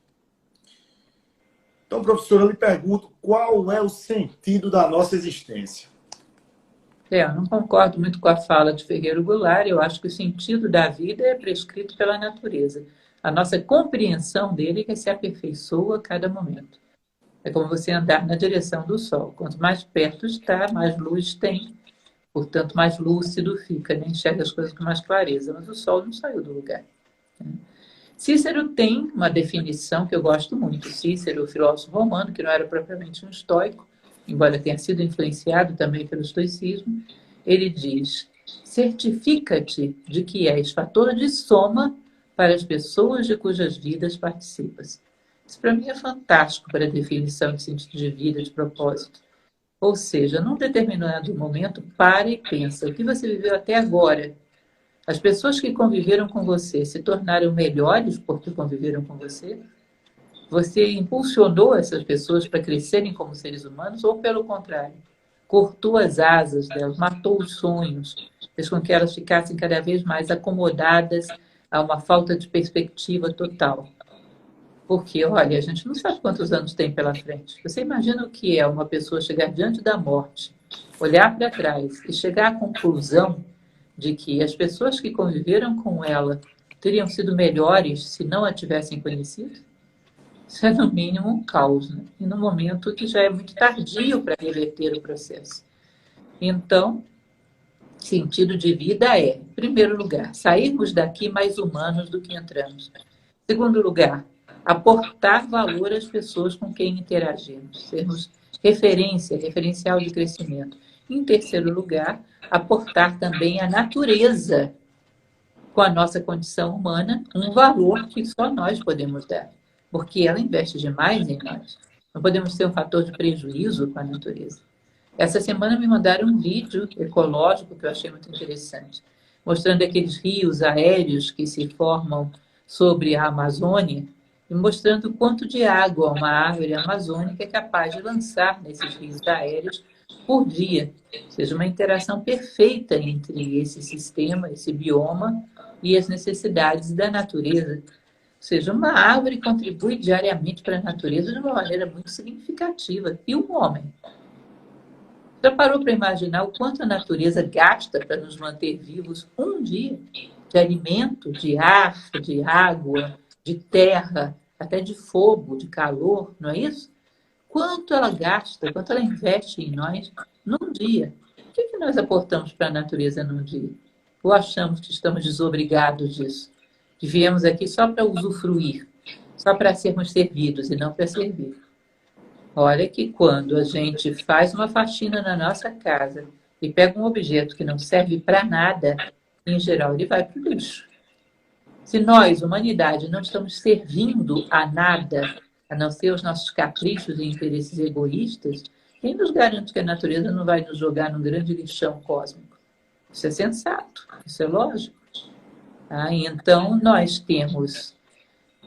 Então, professor, eu lhe pergunto, qual é o sentido da nossa existência? Eu não concordo muito com a fala de Ferreira Goulart. Eu acho que o sentido da vida é prescrito pela natureza. A nossa compreensão dele é que se aperfeiçoa a cada momento. É como você andar na direção do sol. Quanto mais perto está, mais luz tem. Portanto, mais lúcido fica, né? Enxerga as coisas com mais clareza. Mas o sol não saiu do lugar. Cícero tem uma definição que eu gosto muito. Cícero, o filósofo romano, que não era propriamente um estoico, embora tenha sido influenciado também pelo estoicismo, ele diz: certifica-te de que és fator de soma para as pessoas de cujas vidas participas. Isso para mim é fantástico para a definição de sentido de vida, de propósito. Ou seja, num determinado momento, para e pensa: o que você viveu até agora? As pessoas que conviveram com você se tornaram melhores porque conviveram com você? Você impulsionou essas pessoas para crescerem como seres humanos ou, pelo contrário, cortou as asas delas, matou os sonhos, fez com que elas ficassem cada vez mais acomodadas a uma falta de perspectiva total? Porque, olha, a gente não sabe quantos anos tem pela frente. Você imagina o que é uma pessoa chegar diante da morte, olhar para trás e chegar à conclusão de que as pessoas que conviveram com ela teriam sido melhores se não a tivessem conhecido? Isso é, no mínimo, um caos, né? E no momento que já é muito tardio para reverter o processo. Então, sentido de vida é, em primeiro lugar, sairmos daqui mais humanos do que entramos. Em segundo lugar, aportar valor às pessoas com quem interagimos, sermos referência, referencial de crescimento. Em terceiro lugar, aportar também à natureza, com a nossa condição humana, um valor que só nós podemos dar, porque ela investe demais em nós. Não podemos ser um fator de prejuízo com a natureza. Essa semana me mandaram um vídeo ecológico que eu achei muito interessante, mostrando aqueles rios aéreos que se formam sobre a Amazônia e mostrando o quanto de água uma árvore amazônica é capaz de lançar nesses rios aéreos por dia. Ou seja, uma interação perfeita entre esse sistema, esse bioma e as necessidades da natureza. Ou seja, uma árvore contribui diariamente para a natureza de uma maneira muito significativa. E o homem? Já parou para imaginar o quanto a natureza gasta para nos manter vivos um dia? De alimento, de ar, de água, de terra, até de fogo, de calor, não é isso? Quanto ela gasta, quanto ela investe em nós num dia? O que nós aportamos para a natureza num dia? Ou achamos que estamos desobrigados disso? Que viemos aqui só para usufruir, só para sermos servidos e não para servir? Olha que quando a gente faz uma faxina na nossa casa e pega um objeto que não serve para nada, em geral ele vai para o lixo. Se nós, humanidade, não estamos servindo a nada, a não ser os nossos caprichos e interesses egoístas, quem nos garante que a natureza não vai nos jogar num grande lixão cósmico? Isso é sensato, isso é lógico. Então, nós temos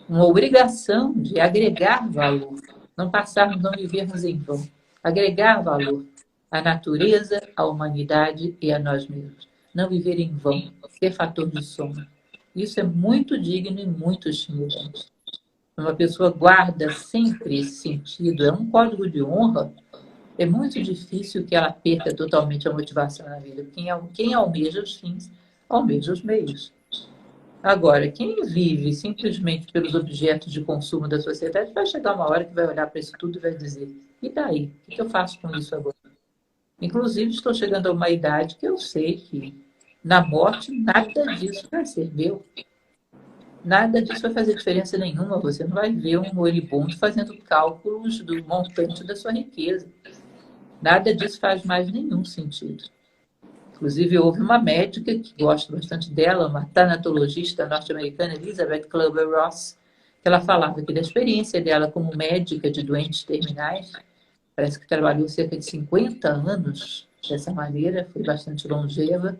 uma obrigação de agregar valor, não passarmos, não vivermos em vão. Agregar valor à natureza, à humanidade e a nós mesmos. Não viver em vão, ser fator de soma. Isso é muito digno e muito estimulante. Uma pessoa guarda sempre esse sentido, é um código de honra, é muito difícil que ela perca totalmente a motivação na vida. Quem almeja os fins, almeja os meios. Agora, quem vive simplesmente pelos objetos de consumo da sociedade vai chegar uma hora que vai olhar para isso tudo e vai dizer: e daí? O que eu faço com isso agora? Inclusive, estou chegando a uma idade que eu sei que na morte nada disso vai ser meu. Nada disso vai fazer diferença nenhuma. Você não vai ver um moribundo fazendo cálculos do montante da sua riqueza. Nada disso faz mais nenhum sentido. Inclusive, houve uma médica, que gosto bastante dela, uma tanatologista norte-americana, Elizabeth Kubler-Ross, que ela falava que da experiência dela como médica de doentes terminais, parece que trabalhou cerca de 50 anos dessa maneira, foi bastante longeva.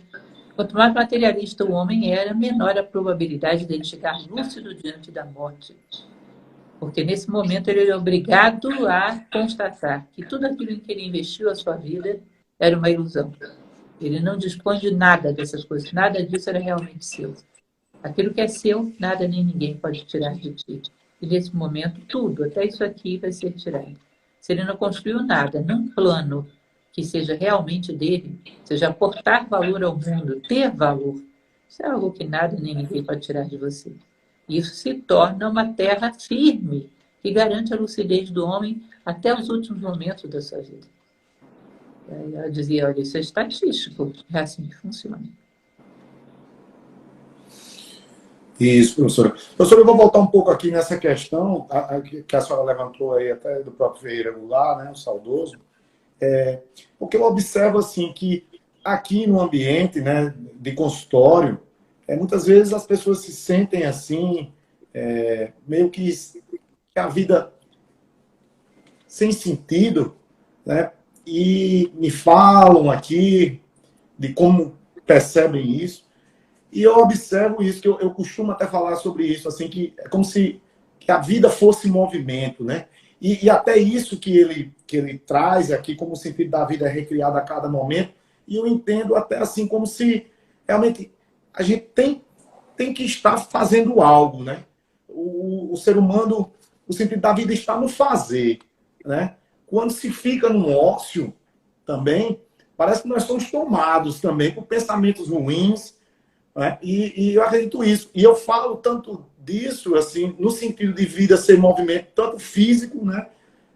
Quanto mais materialista o homem era, menor a probabilidade dele chegar lúcido diante da morte. Porque nesse momento ele é obrigado a constatar que tudo aquilo em que ele investiu a sua vida era uma ilusão. Ele não dispõe de nada dessas coisas, nada disso era realmente seu. Aquilo que é seu, nada nem ninguém pode tirar de ti. E nesse momento, tudo, até isso aqui, vai ser tirado. Se ele não construiu nada num plano que seja realmente dele, seja aportar valor ao mundo, ter valor, isso é algo que nada nem ninguém pode tirar de você. Isso se torna uma terra firme, que garante a lucidez do homem até os últimos momentos da sua vida. Aí ela dizia, olha, isso é estatístico, é assim que funciona. Isso, professora. Professora, eu vou voltar um pouco aqui nessa questão que a senhora levantou aí até do próprio Ferreira Goulart, né, o saudoso, porque eu observo assim que aqui no ambiente, né, de consultório, muitas vezes as pessoas se sentem assim, meio que a vida sem sentido, né, e me falam aqui de como percebem isso. E eu observo isso, que eu costumo até falar sobre isso, assim, que é como se que a vida fosse movimento, né? E até isso que ele traz aqui, como o sentido da vida é recriado a cada momento, e eu entendo até assim, como se realmente a gente tem que estar fazendo algo, né? O ser humano, o sentido da vida está no fazer, né? Quando se fica no ócio também, parece que nós somos tomados também por pensamentos ruins, né? E eu acredito isso. E eu falo tanto disso, assim, no sentido de vida ser movimento, tanto físico, né?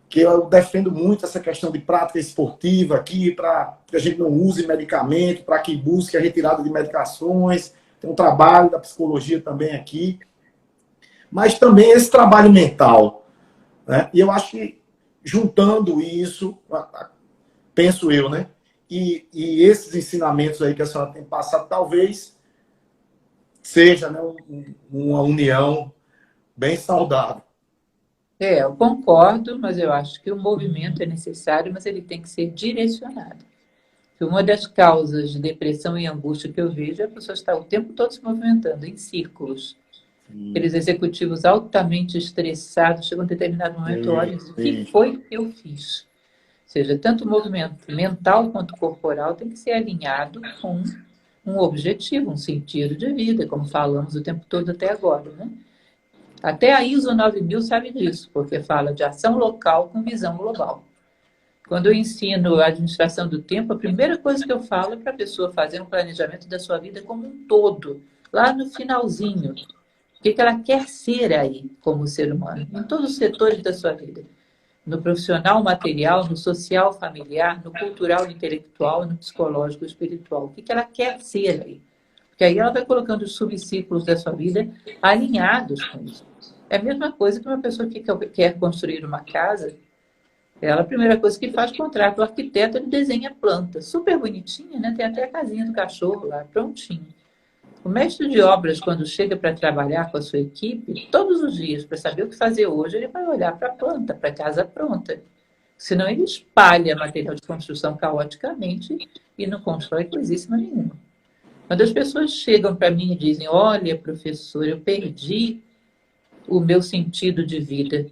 Que eu defendo muito essa questão de prática esportiva aqui, para que a gente não use medicamento, para que busque a retirada de medicações. Tem um trabalho da psicologia também aqui. Mas também esse trabalho mental, né? E eu acho que juntando isso, penso eu, né? E esses ensinamentos aí que a senhora tem passado, talvez seja, né, uma união bem saudável. Eu concordo, mas eu acho que o movimento é necessário, mas ele tem que ser direcionado. Uma das causas de depressão e angústia que eu vejo é a pessoa estar o tempo todo se movimentando em círculos. Aqueles executivos altamente estressados chegam a um determinado momento, olham e dizem, o que foi que eu fiz? Ou seja, tanto o movimento mental quanto corporal tem que ser alinhado com um objetivo, um sentido de vida, como falamos o tempo todo até agora, né? Até a ISO 9000 sabe disso, porque fala de ação local com visão global. Quando eu ensino a administração do tempo, a primeira coisa que eu falo é para a pessoa fazer um planejamento da sua vida como um todo, lá no finalzinho. O que ela quer ser aí como ser humano, em todos os setores da sua vida. No profissional, material, no social, familiar, no cultural, intelectual, no psicológico, espiritual. O que ela quer ser aí? Porque aí ela vai colocando os subciclos da sua vida alinhados com isso. É a mesma coisa que uma pessoa que quer construir uma casa, ela, a primeira coisa que faz, contrata o arquiteto, ele desenha a planta. Super bonitinha, né? Tem até a casinha do cachorro lá, prontinho. O mestre de obras, quando chega para trabalhar com a sua equipe, todos os dias, para saber o que fazer hoje, ele vai olhar para a planta, para a casa pronta. Senão ele espalha material de construção caoticamente e não constrói coisíssima nenhuma. Quando as pessoas chegam para mim e dizem, olha, professor, eu perdi o meu sentido de vida.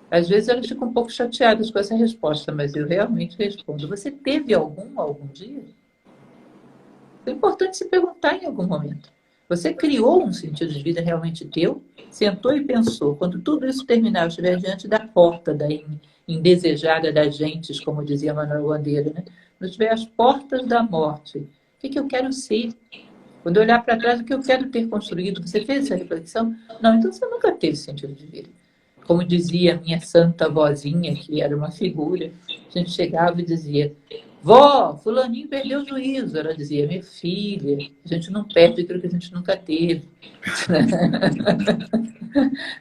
Às vezes elas ficam um pouco chateadas com essa resposta, mas eu realmente respondo, você teve algum dia? É importante se perguntar em algum momento. Você criou um sentido de vida realmente teu? Sentou e pensou, quando tudo isso terminar, eu estiver diante da porta da indesejada das gentes, como dizia Manuel Bandeira, né? Quando estiver às portas da morte, o que eu quero ser? Quando eu olhar para trás, o que eu quero ter construído? Você fez essa reflexão? Não, então você nunca teve sentido de vida. Como dizia minha santa vozinha, que era uma figura, a gente chegava e dizia, vó, fulaninho perdeu o juízo. Ela dizia, minha filha, a gente não perde aquilo que a gente nunca teve.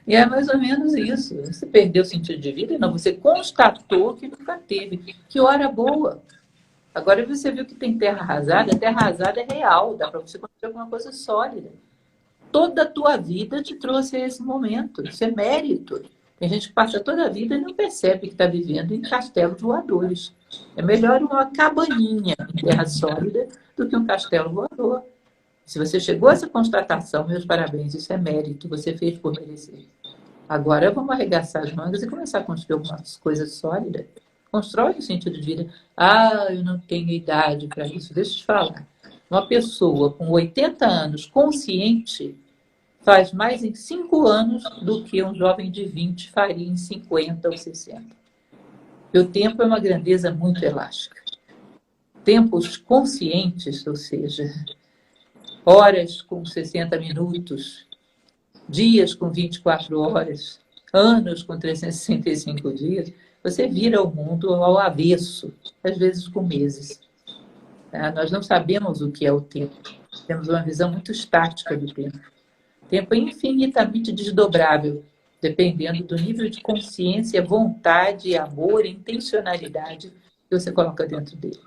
E é mais ou menos isso. Você perdeu o sentido de vida? Não, você constatou que nunca teve. Que hora boa. Agora você viu que tem terra arrasada. A terra arrasada é real, dá para você construir alguma coisa sólida. Toda a tua vida te trouxe a esse momento. Isso é mérito. Tem gente que passa toda a vida e não percebe que está vivendo em castelos voadores. É melhor uma cabaninha em terra sólida do que um castelo voador. Se você chegou a essa constatação, meus parabéns, isso é mérito, você fez por merecer. Agora vamos arregaçar as mangas e começar a construir algumas coisas sólidas, constrói o sentido de vida. Ah, eu não tenho idade para isso. Deixa eu te falar. Uma pessoa com 80 anos consciente faz mais em 5 anos do que um jovem de 20 faria em 50 ou 60. E o tempo é uma grandeza muito elástica. Tempos conscientes, ou seja, horas com 60 minutos, dias com 24 horas, anos com 365 dias, você vira o mundo ao avesso, às vezes com meses. Nós não sabemos o que é o tempo. Temos uma visão muito estática do tempo. O tempo é infinitamente desdobrável, dependendo do nível de consciência, vontade, amor, intencionalidade que você coloca dentro dele.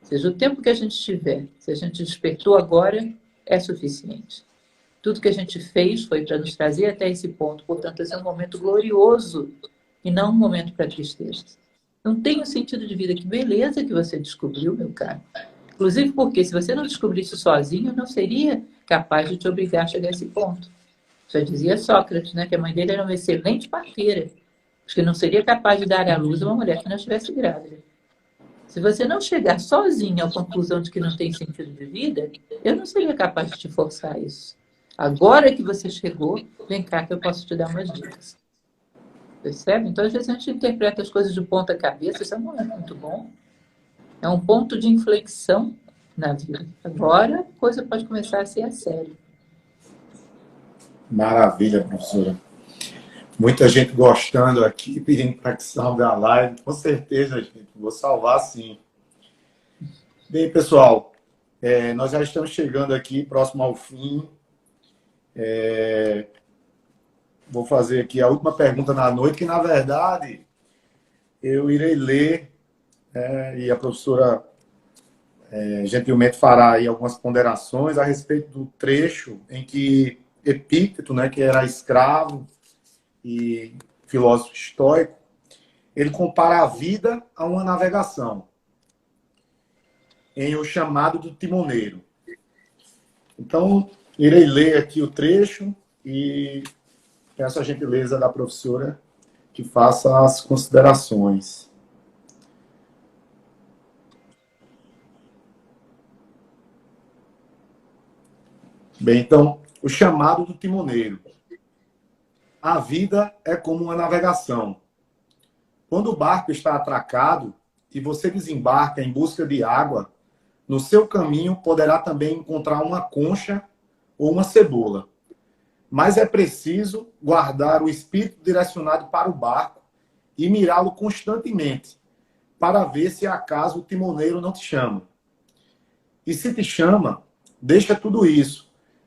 Ou seja, o tempo que a gente tiver, se a gente despertou agora, é suficiente. Tudo que a gente fez foi para nos trazer até esse ponto. Portanto, esse é um momento glorioso e não um momento para tristeza. Não tem um sentido de vida. Que beleza que você descobriu, meu caro. Inclusive porque se você não descobrisse sozinho, não seria capaz de te obrigar a chegar a esse ponto. Já dizia Sócrates, né, que a mãe dele era uma excelente parteira, que não seria capaz de dar à luz a uma mulher que não estivesse grávida. Se você não chegar sozinho à conclusão de que não tem sentido de vida, eu não seria capaz de te forçar a isso. Agora que você chegou, vem cá que eu posso te dar umas dicas. Percebe? Então, às vezes, a gente interpreta as coisas de ponta cabeça, isso não é muito bom. É um ponto de inflexão na vida. Agora, a coisa pode começar a ser a sério. Maravilha, professora. Muita gente gostando aqui, pedindo para que salve a live. Com certeza, gente. Vou salvar, sim. Bem, pessoal, nós já estamos chegando aqui, próximo ao fim. Vou fazer aqui a última pergunta na noite, que, na verdade, eu irei ler, e a professora gentilmente fará aí algumas ponderações a respeito do trecho em que Epíteto, né, que era escravo e filósofo estoico, ele compara a vida a uma navegação, em O Chamado do Timoneiro. Então, irei ler aqui o trecho e peço a gentileza da professora que faça as considerações. Bem, então, O Chamado do Timoneiro. A vida é como uma navegação. Quando o barco está atracado e você desembarca em busca de água, no seu caminho poderá também encontrar uma concha ou uma cebola. Mas é preciso guardar o espírito direcionado para o barco e mirá-lo constantemente, para ver se acaso o timoneiro não te chama. E se te chama, deixa tudo isso,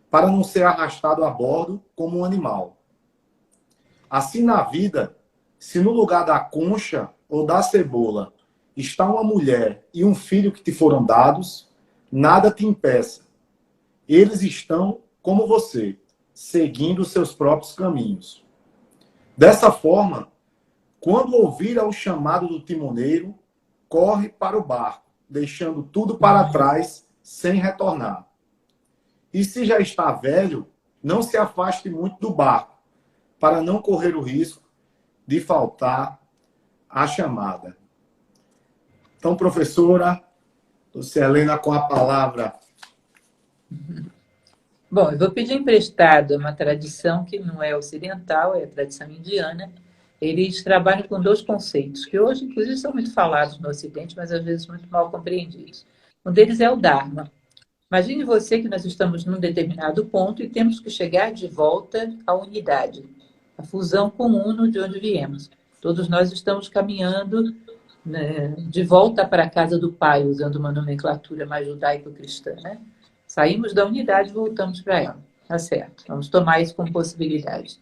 para não ser arrastado a bordo como um animal. Assim na vida, se no lugar da concha ou da cebola está uma mulher e um filho que te foram dados, nada te impeça. Eles estão como você, seguindo seus próprios caminhos. Dessa forma, quando ouvir ao chamado do timoneiro, corre para o barco, deixando tudo para trás, sem retornar. E se já está velho, não se afaste muito do barco, para não correr o risco de faltar a chamada. Então, professora, Lúcia Helena, com a palavra. Bom, eu vou pedir emprestado uma tradição que não é ocidental, é a tradição indiana. Eles trabalham com 2 conceitos, que hoje, inclusive, são muito falados no Ocidente, mas às vezes muito mal compreendidos. Um deles é o Dharma. Imagine você que nós estamos num determinado ponto e temos que chegar de volta à unidade, à fusão com o uno de onde viemos. Todos nós estamos caminhando, né, de volta para a casa do Pai, usando uma nomenclatura mais judaico-cristã, né? Saímos da unidade e voltamos para ela. Tá certo. Vamos tomar isso como possibilidade.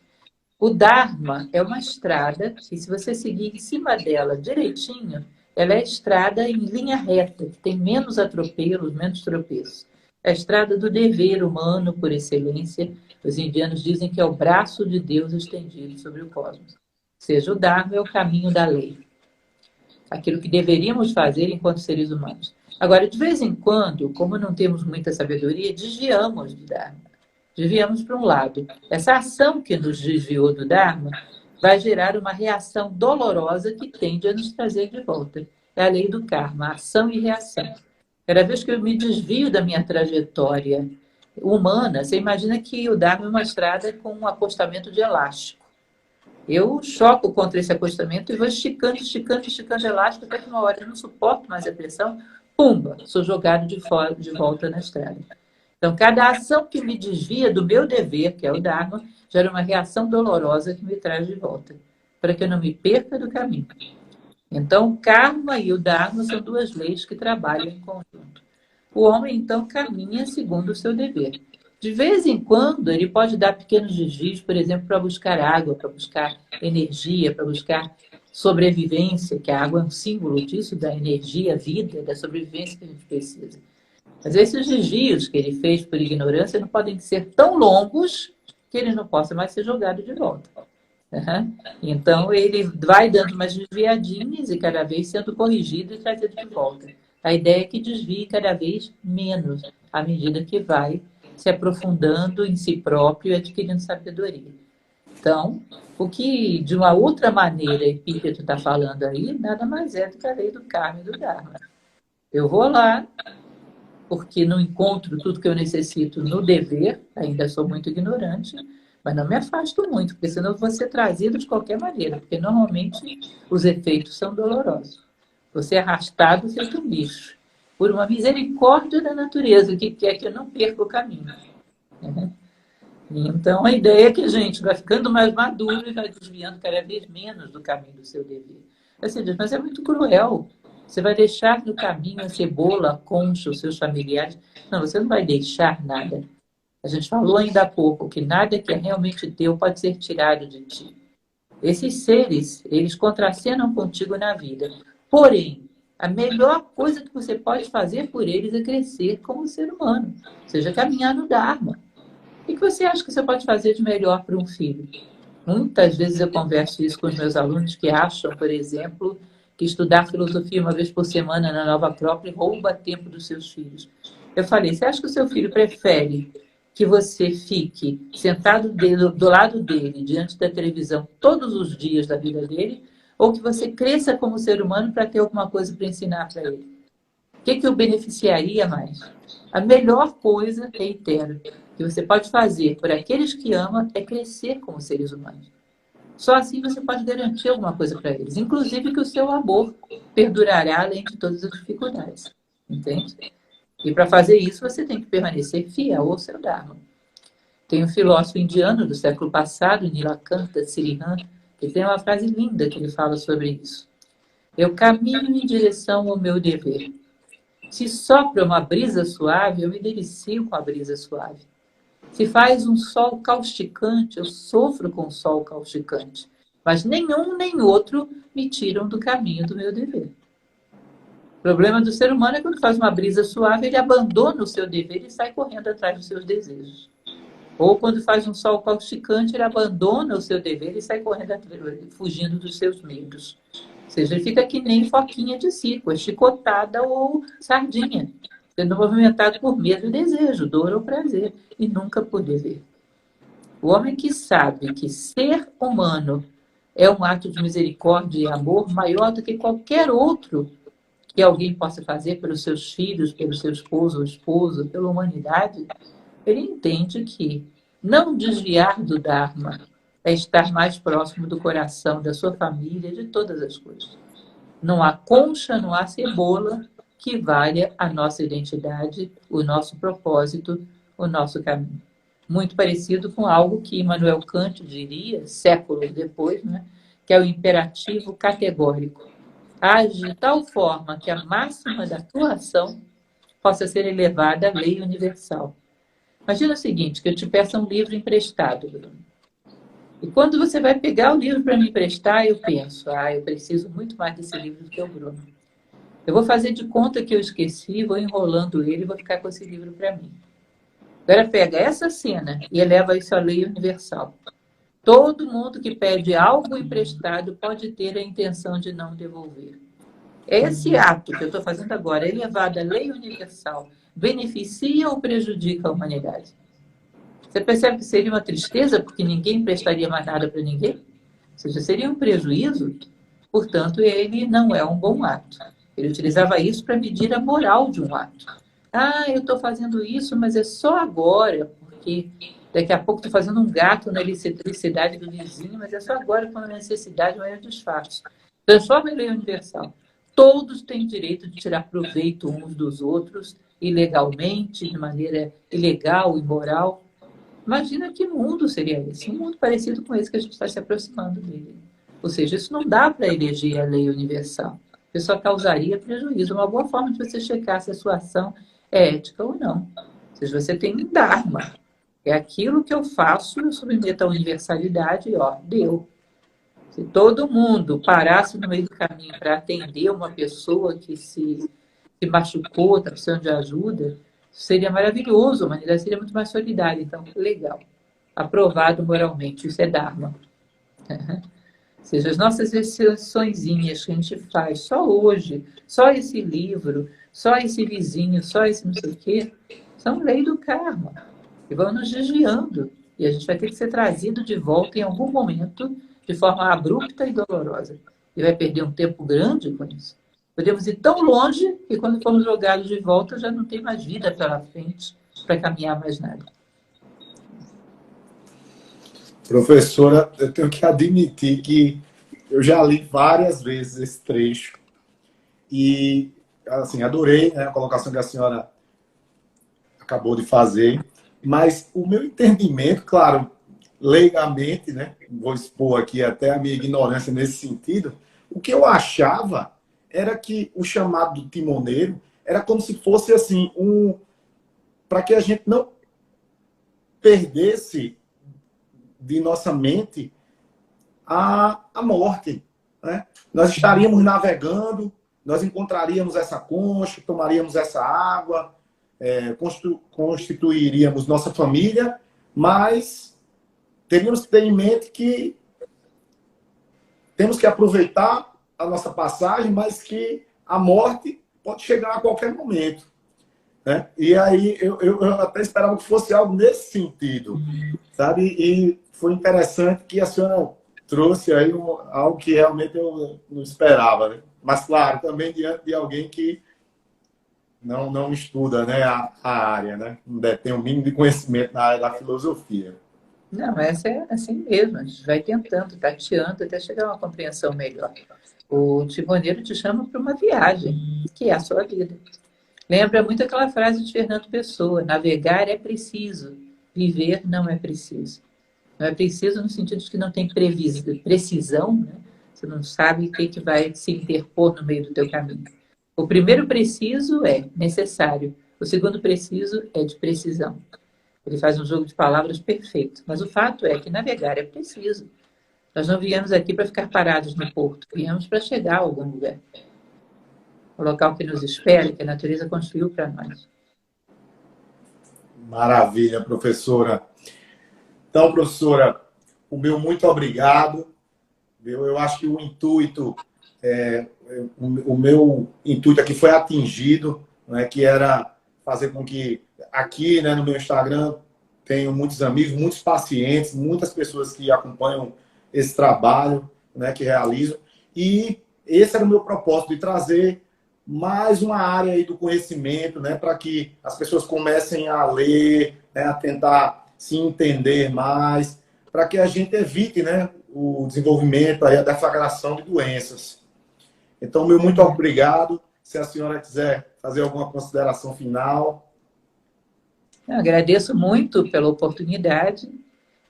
O Dharma é uma estrada que, se você seguir em cima dela direitinho, ela é estrada em linha reta, que tem menos atropelos, menos tropeços. É a estrada do dever humano por excelência. Os indianos dizem que é o braço de Deus estendido sobre o cosmos. Ou seja, o Dharma é o caminho da lei. Aquilo que deveríamos fazer enquanto seres humanos. Agora, de vez em quando, como não temos muita sabedoria, desviamos do Dharma. Desviamos para um lado. Essa ação que nos desviou do Dharma vai gerar uma reação dolorosa que tende a nos trazer de volta. É a lei do karma, ação e reação. Cada vez que eu me desvio da minha trajetória humana, você imagina que o Dharma é uma estrada com um acostamento de elástico. Eu choco contra esse acostamento e vou esticando, esticando, esticando elástico até que uma hora eu não suporto mais a pressão, pumba, sou jogado de volta na estrada. Então, cada ação que me desvia do meu dever, que é o Dharma, gera uma reação dolorosa que me traz de volta, para que eu não me perca do caminho. Então, o karma e o Dharma são duas leis que trabalham em conjunto. O homem, então, caminha segundo o seu dever. De vez em quando, ele pode dar pequenos desvios, por exemplo, para buscar água, para buscar energia, para buscar sobrevivência, que a água é um símbolo disso, da energia, vida, da sobrevivência que a gente precisa. Mas esses desvios que ele fez por ignorância não podem ser tão longos que ele não possa mais ser jogado de volta. Uhum. Então, ele vai dando umas desviadinhas e cada vez sendo corrigido e trazido de volta. A ideia é que desvie cada vez menos, à medida que vai se aprofundando em si próprio e adquirindo sabedoria. Então, o que de uma outra maneira Epíteto está falando aí, nada mais é do que a lei do karma e do dharma. Eu vou lá, porque não encontro tudo que eu necessito no dever, ainda sou muito ignorante, mas não me afasto muito, porque senão eu vou ser trazido de qualquer maneira, porque normalmente os efeitos são dolorosos. Você é arrastado feito um bicho, por uma misericórdia da natureza, que quer que eu não perca o caminho. Então, a ideia é que a gente vai ficando mais maduro e vai desviando cada vez menos do caminho do seu dever. Você diz, mas é muito cruel. Você vai deixar no caminho a cebola, a concha, os seus familiares. Não, você não vai deixar nada. A gente falou ainda há pouco que nada que é realmente teu pode ser tirado de ti. Esses seres, eles contracenam contigo na vida. Porém, a melhor coisa que você pode fazer por eles é crescer como ser humano. Ou seja, caminhar no Dharma. O que você acha que você pode fazer de melhor para um filho? Muitas vezes eu converso isso com os meus alunos que acham, por exemplo, que estudar filosofia uma vez por semana na Nova Acrópole rouba tempo dos seus filhos. Eu falei, você acha que o seu filho prefere que você fique sentado do lado dele, diante da televisão, todos os dias da vida dele, ou que você cresça como ser humano para ter alguma coisa para ensinar para ele? O que o beneficiaria mais? A melhor coisa, reitero, que você pode fazer por aqueles que ama é crescer como seres humanos. Só assim você pode garantir alguma coisa para eles, inclusive que o seu amor perdurará além de todas as dificuldades. Entende? E para fazer isso, você tem que permanecer fiel ao seu Dharma. Tem um filósofo indiano do século passado, Nilakanta Sirihan, que tem uma frase linda que ele fala sobre isso. Eu caminho em direção ao meu dever. Se sopra uma brisa suave, eu me delicio com a brisa suave. Se faz um sol causticante, eu sofro com o sol causticante. Mas nenhum nem outro me tiram do caminho do meu dever. O problema do ser humano é quando faz uma brisa suave, ele abandona o seu dever e sai correndo atrás dos seus desejos. Ou quando faz um sol causticante, ele abandona o seu dever e sai correndo, fugindo dos seus medos. Ou seja, ele fica que nem foquinha de circo, chicotada ou sardinha, sendo movimentado por medo e desejo, dor ou prazer, e nunca por dever. O homem que sabe que ser humano é um ato de misericórdia e amor maior do que qualquer outro que alguém possa fazer pelos seus filhos, pelo seu esposo ou esposa, pela humanidade, ele entende que não desviar do Dharma é estar mais próximo do coração da sua família, de todas as coisas. Não há concha, não há cebola que valha a nossa identidade, o nosso propósito, o nosso caminho. Muito parecido com algo que Immanuel Kant diria, séculos depois, né, que é o imperativo categórico. Age de tal forma que a máxima da tua ação possa ser elevada à lei universal. Imagina o seguinte, que eu te peço um livro emprestado, Bruno. E quando você vai pegar o livro para me emprestar, eu penso, eu preciso muito mais desse livro do que o Bruno. Eu vou fazer de conta que eu esqueci, vou enrolando ele e vou ficar com esse livro para mim. Agora pega essa cena e eleva isso à lei universal. Todo mundo que pede algo emprestado pode ter a intenção de não devolver. Esse ato que eu estou fazendo agora, elevado à lei universal, beneficia ou prejudica a humanidade? Você percebe que seria uma tristeza porque ninguém emprestaria mais nada para ninguém? seja, seria um prejuízo, portanto, ele não é um bom ato. Ele utilizava isso para medir a moral de um ato. Ah, eu estou fazendo isso, mas é só agora, porque daqui a pouco estou fazendo um gato na eletricidade do vizinho, mas é só agora quando a necessidade não é o disfarce. Transforma em lei universal. Todos têm direito de tirar proveito uns dos outros, ilegalmente, de maneira ilegal, imoral. Imagina que mundo seria esse? Um mundo parecido com esse que a gente está se aproximando dele. Ou seja, isso não dá para eleger a lei universal. Isso só causaria prejuízo. Uma boa forma de você checar se a sua ação é ética ou não. Ou seja, você tem um dharma. É aquilo que eu faço, eu submeto à universalidade e, ó, deu. Se todo mundo parasse no meio do caminho para atender uma pessoa que se machucou, está precisando de ajuda, seria maravilhoso, a humanidade seria muito mais solidária. Então, legal. Aprovado moralmente, isso é Dharma. Ou seja, as nossas exceçõezinhas que a gente faz só hoje, só esse livro, só esse vizinho, só esse não sei o quê, são lei do karma. E vão nos desviando. E a gente vai ter que ser trazido de volta em algum momento, de forma abrupta e dolorosa. E vai perder um tempo grande com isso. Podemos ir tão longe que quando formos jogados de volta já não tem mais vida pela frente para caminhar mais nada. Professora, eu tenho que admitir que eu já li várias vezes esse trecho e, assim, adorei, né, a colocação que a senhora acabou de fazer, mas o meu entendimento, claro, leigamente, né, vou expor aqui até a minha ignorância nesse sentido, o que eu achava era que o chamado do timoneiro era como se fosse assim, para que a gente não perdesse de nossa mente a morte. Né? Nós estaríamos navegando, nós encontraríamos essa concha, tomaríamos essa água, constituiríamos nossa família, mas teríamos que ter em mente que temos que aproveitar a nossa passagem, mas que a morte pode chegar a qualquer momento. Né? E aí eu até esperava que fosse algo nesse sentido, sabe? E foi interessante que a senhora trouxe aí algo que realmente eu não esperava, né? Mas claro, também diante de alguém que não estuda, né, a área, né? Não tem o mínimo de conhecimento na área da filosofia. Não, essa é assim mesmo, a gente vai tentando, tateando, até chegar a uma compreensão melhor. O timoneiro te chama para uma viagem, que é a sua vida. Lembra muito aquela frase de Fernando Pessoa: navegar é preciso, viver não é preciso. Não é preciso no sentido de que não tem precisão, né? Você não sabe o que vai se interpor no meio do teu caminho. O primeiro preciso é necessário, o segundo preciso é de precisão. Ele faz um jogo de palavras perfeito. Mas o fato é que navegar é preciso. Nós não viemos aqui para ficar parados no porto, viemos para chegar a algum lugar. O local que nos espera, que a natureza construiu para nós. Maravilha, professora. Então, professora, o meu muito obrigado. Eu acho que o intuito, o meu intuito aqui foi atingido, né, que era fazer com que aqui, né, no meu Instagram, tenho muitos amigos, muitos pacientes, muitas pessoas que acompanham esse trabalho, né, que realizo. E esse era o meu propósito, de trazer mais uma área aí do conhecimento, né, para que as pessoas comecem a ler, né, a tentar se entender mais, para que a gente evite, né, o desenvolvimento, a deflagração de doenças. Então, meu muito obrigado. Se a senhora quiser fazer alguma consideração final. Eu agradeço muito pela oportunidade,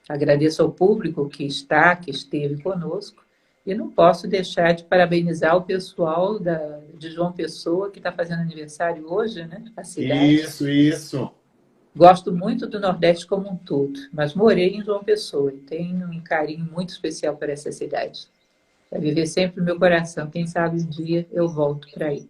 agradeço ao público que esteve conosco, e não posso deixar de parabenizar o pessoal de João Pessoa, que está fazendo aniversário hoje, né? A cidade. Isso. Gosto muito do Nordeste como um todo, mas morei em João Pessoa e tenho um carinho muito especial por essa cidade. Vai viver sempre no meu coração. Quem sabe um dia eu volto para aí.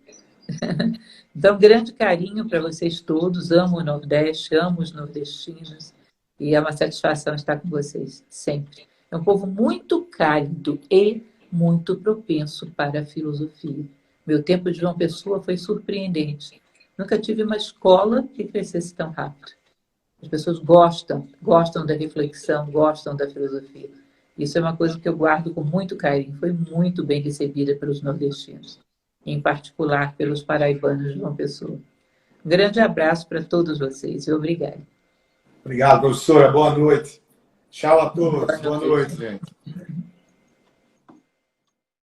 Então, grande carinho para vocês todos. Amo o Nordeste, amo os nordestinos. E é uma satisfação estar com vocês, sempre. É um povo muito cálido e muito propenso para a filosofia. Meu tempo de João Pessoa foi surpreendente. Nunca tive uma escola que crescesse tão rápido. As pessoas gostam da reflexão, gostam da filosofia. Isso é uma coisa que eu guardo com muito carinho. Foi muito bem recebida pelos nordestinos, em particular pelos paraibanos de João Pessoa. Um grande abraço para todos vocês e obrigada. Obrigado, professora. Boa noite. Tchau a todos. Boa noite, gente.